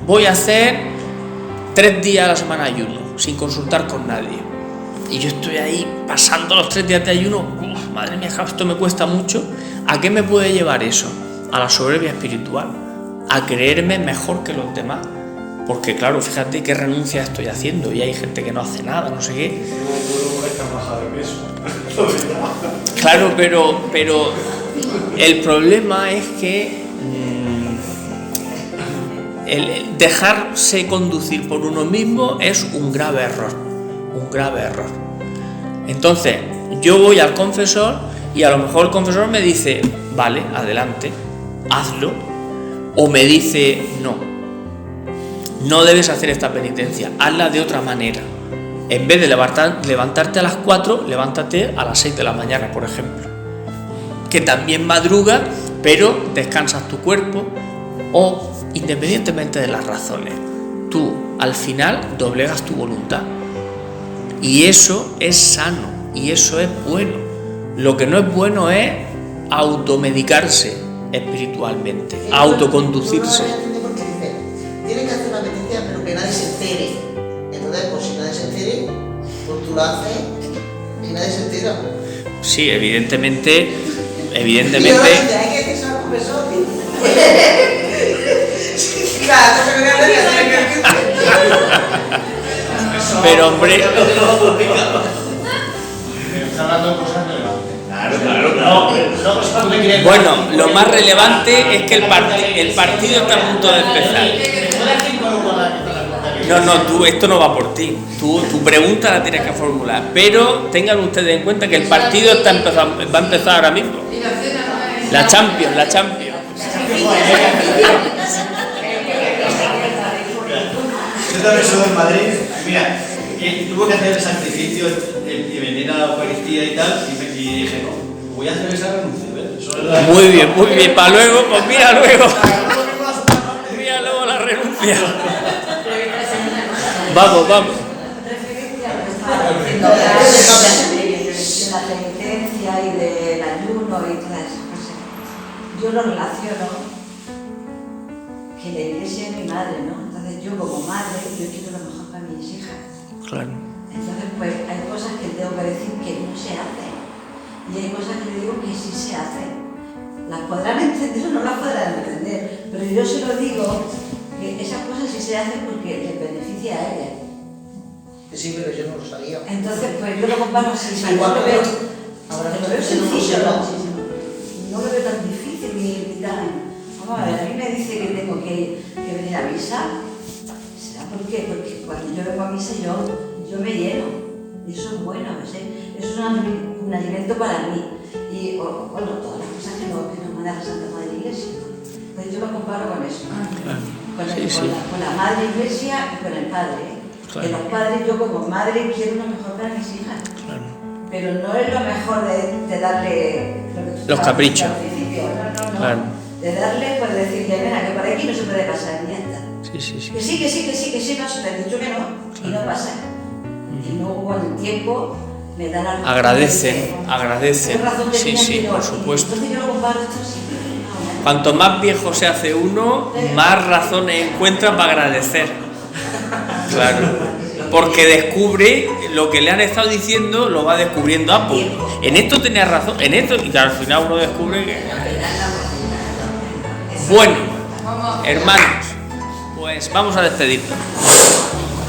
voy a hacer 3 días a la semana de ayuno, sin consultar con nadie, y yo estoy ahí pasando los 3 días de ayuno. Madre mía, esto me cuesta mucho. ¿A qué me puede llevar eso? A la soberbia espiritual, a creerme mejor que los demás, porque claro, fíjate qué renuncia estoy haciendo y hay gente que no hace nada, no sé qué. Claro, pero el problema es que el dejarse conducir por uno mismo es un grave error, Entonces, yo voy al confesor y a lo mejor el confesor me dice, vale, adelante, hazlo, o me dice, no debes hacer esta penitencia, hazla de otra manera. En vez de levantarte a las 4, levántate a las 6 de la mañana, por ejemplo. Que también madruga, pero descansas tu cuerpo, o independientemente de las razones, tú al final doblegas tu voluntad. Y eso es sano, y eso es bueno. Lo que no es bueno es automedicarse espiritualmente, autoconducirse. Porque dice, tienes que hacer una penitencia, pero que nadie se entere. Entonces, pues si nadie se entere, pues tú lo haces y nadie se entera. Sí, evidentemente. Y ahora dice, hay que decir al confesor. Claro, no se me da Pero hombre, Está hablando de cosas relevantes. Claro. bueno, lo más relevante es que el partido está a punto de empezar. No, esto no va por ti. Tu pregunta la tienes que formular. Pero tengan ustedes en cuenta que el partido va a empezar ahora mismo. La Champions. Yo también soy de Madrid. Mira, tuvo que hacer el sacrificio y venir a la Eucaristía y tal, y dije, no, voy a hacer esa renuncia. ¿Ves? Muy bien, para luego, pues mira luego la renuncia. Vamos. De la penitencia y del ayuno y todas esas cosas. Yo lo relaciono que la iglesia es mi madre, ¿no? Entonces yo como madre, yo quiero lo mejor para mis hijas. Claro. Entonces pues hay cosas que tengo que decir que no se hacen y hay cosas que le digo que sí se hacen. Las podrán entender o no las podrán entender, pero yo se lo digo que esas cosas sí se hacen porque les beneficia a ellas. Sí, pero yo no lo sabía. Entonces, pues yo lo comparo así. Igual lo que veo, ahora lo veo no sencillo, lo ¿no? sé, No lo veo tan difícil ni tan. Vamos a ver, a mí me dice que tengo que venir a misa. ¿Será por qué? Porque cuando yo vengo a misa yo me lleno. Y eso es bueno, ¿no sé? Eso es un alimento para mí. Y bueno, todas las cosas que nos manda la Santa Madre Iglesia. Entonces yo lo comparo con eso. Con la Madre Iglesia y con el Padre. Claro. Que los padres, yo como madre quiero lo mejor para mis hijas. Claro. Pero no es lo mejor de darle lo que tú Los estabas caprichos. diciendo al principio. No. Claro. De darle, pues decirle, mira, que por aquí no se puede pasar y ya está. Sí. Que sí, no, se te ha dicho que no, y no pasa. Y luego con el tiempo me dan la Agradecen. ¿Qué razón tenía Sí, que no? por supuesto. Entonces yo lo comparo esto así. Cuanto más viejo se hace uno, más razones encuentra para agradecer. Claro, porque descubre lo que le han estado diciendo, lo va descubriendo. Pues en esto tenía razón, en esto, y al final uno descubre que. Bueno, hermanos, pues vamos a despedirnos.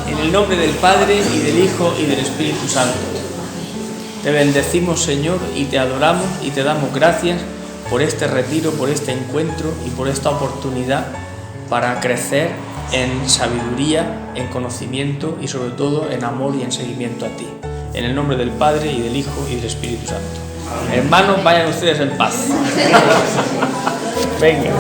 En el nombre del Padre, y del Hijo, y del Espíritu Santo. Te bendecimos, Señor, y te adoramos, y te damos gracias por este retiro, por este encuentro, y por esta oportunidad para crecer en sabiduría, en conocimiento y sobre todo en amor y en seguimiento a ti. En el nombre del Padre y del Hijo y del Espíritu Santo. Hermanos, vayan ustedes en paz. Venga.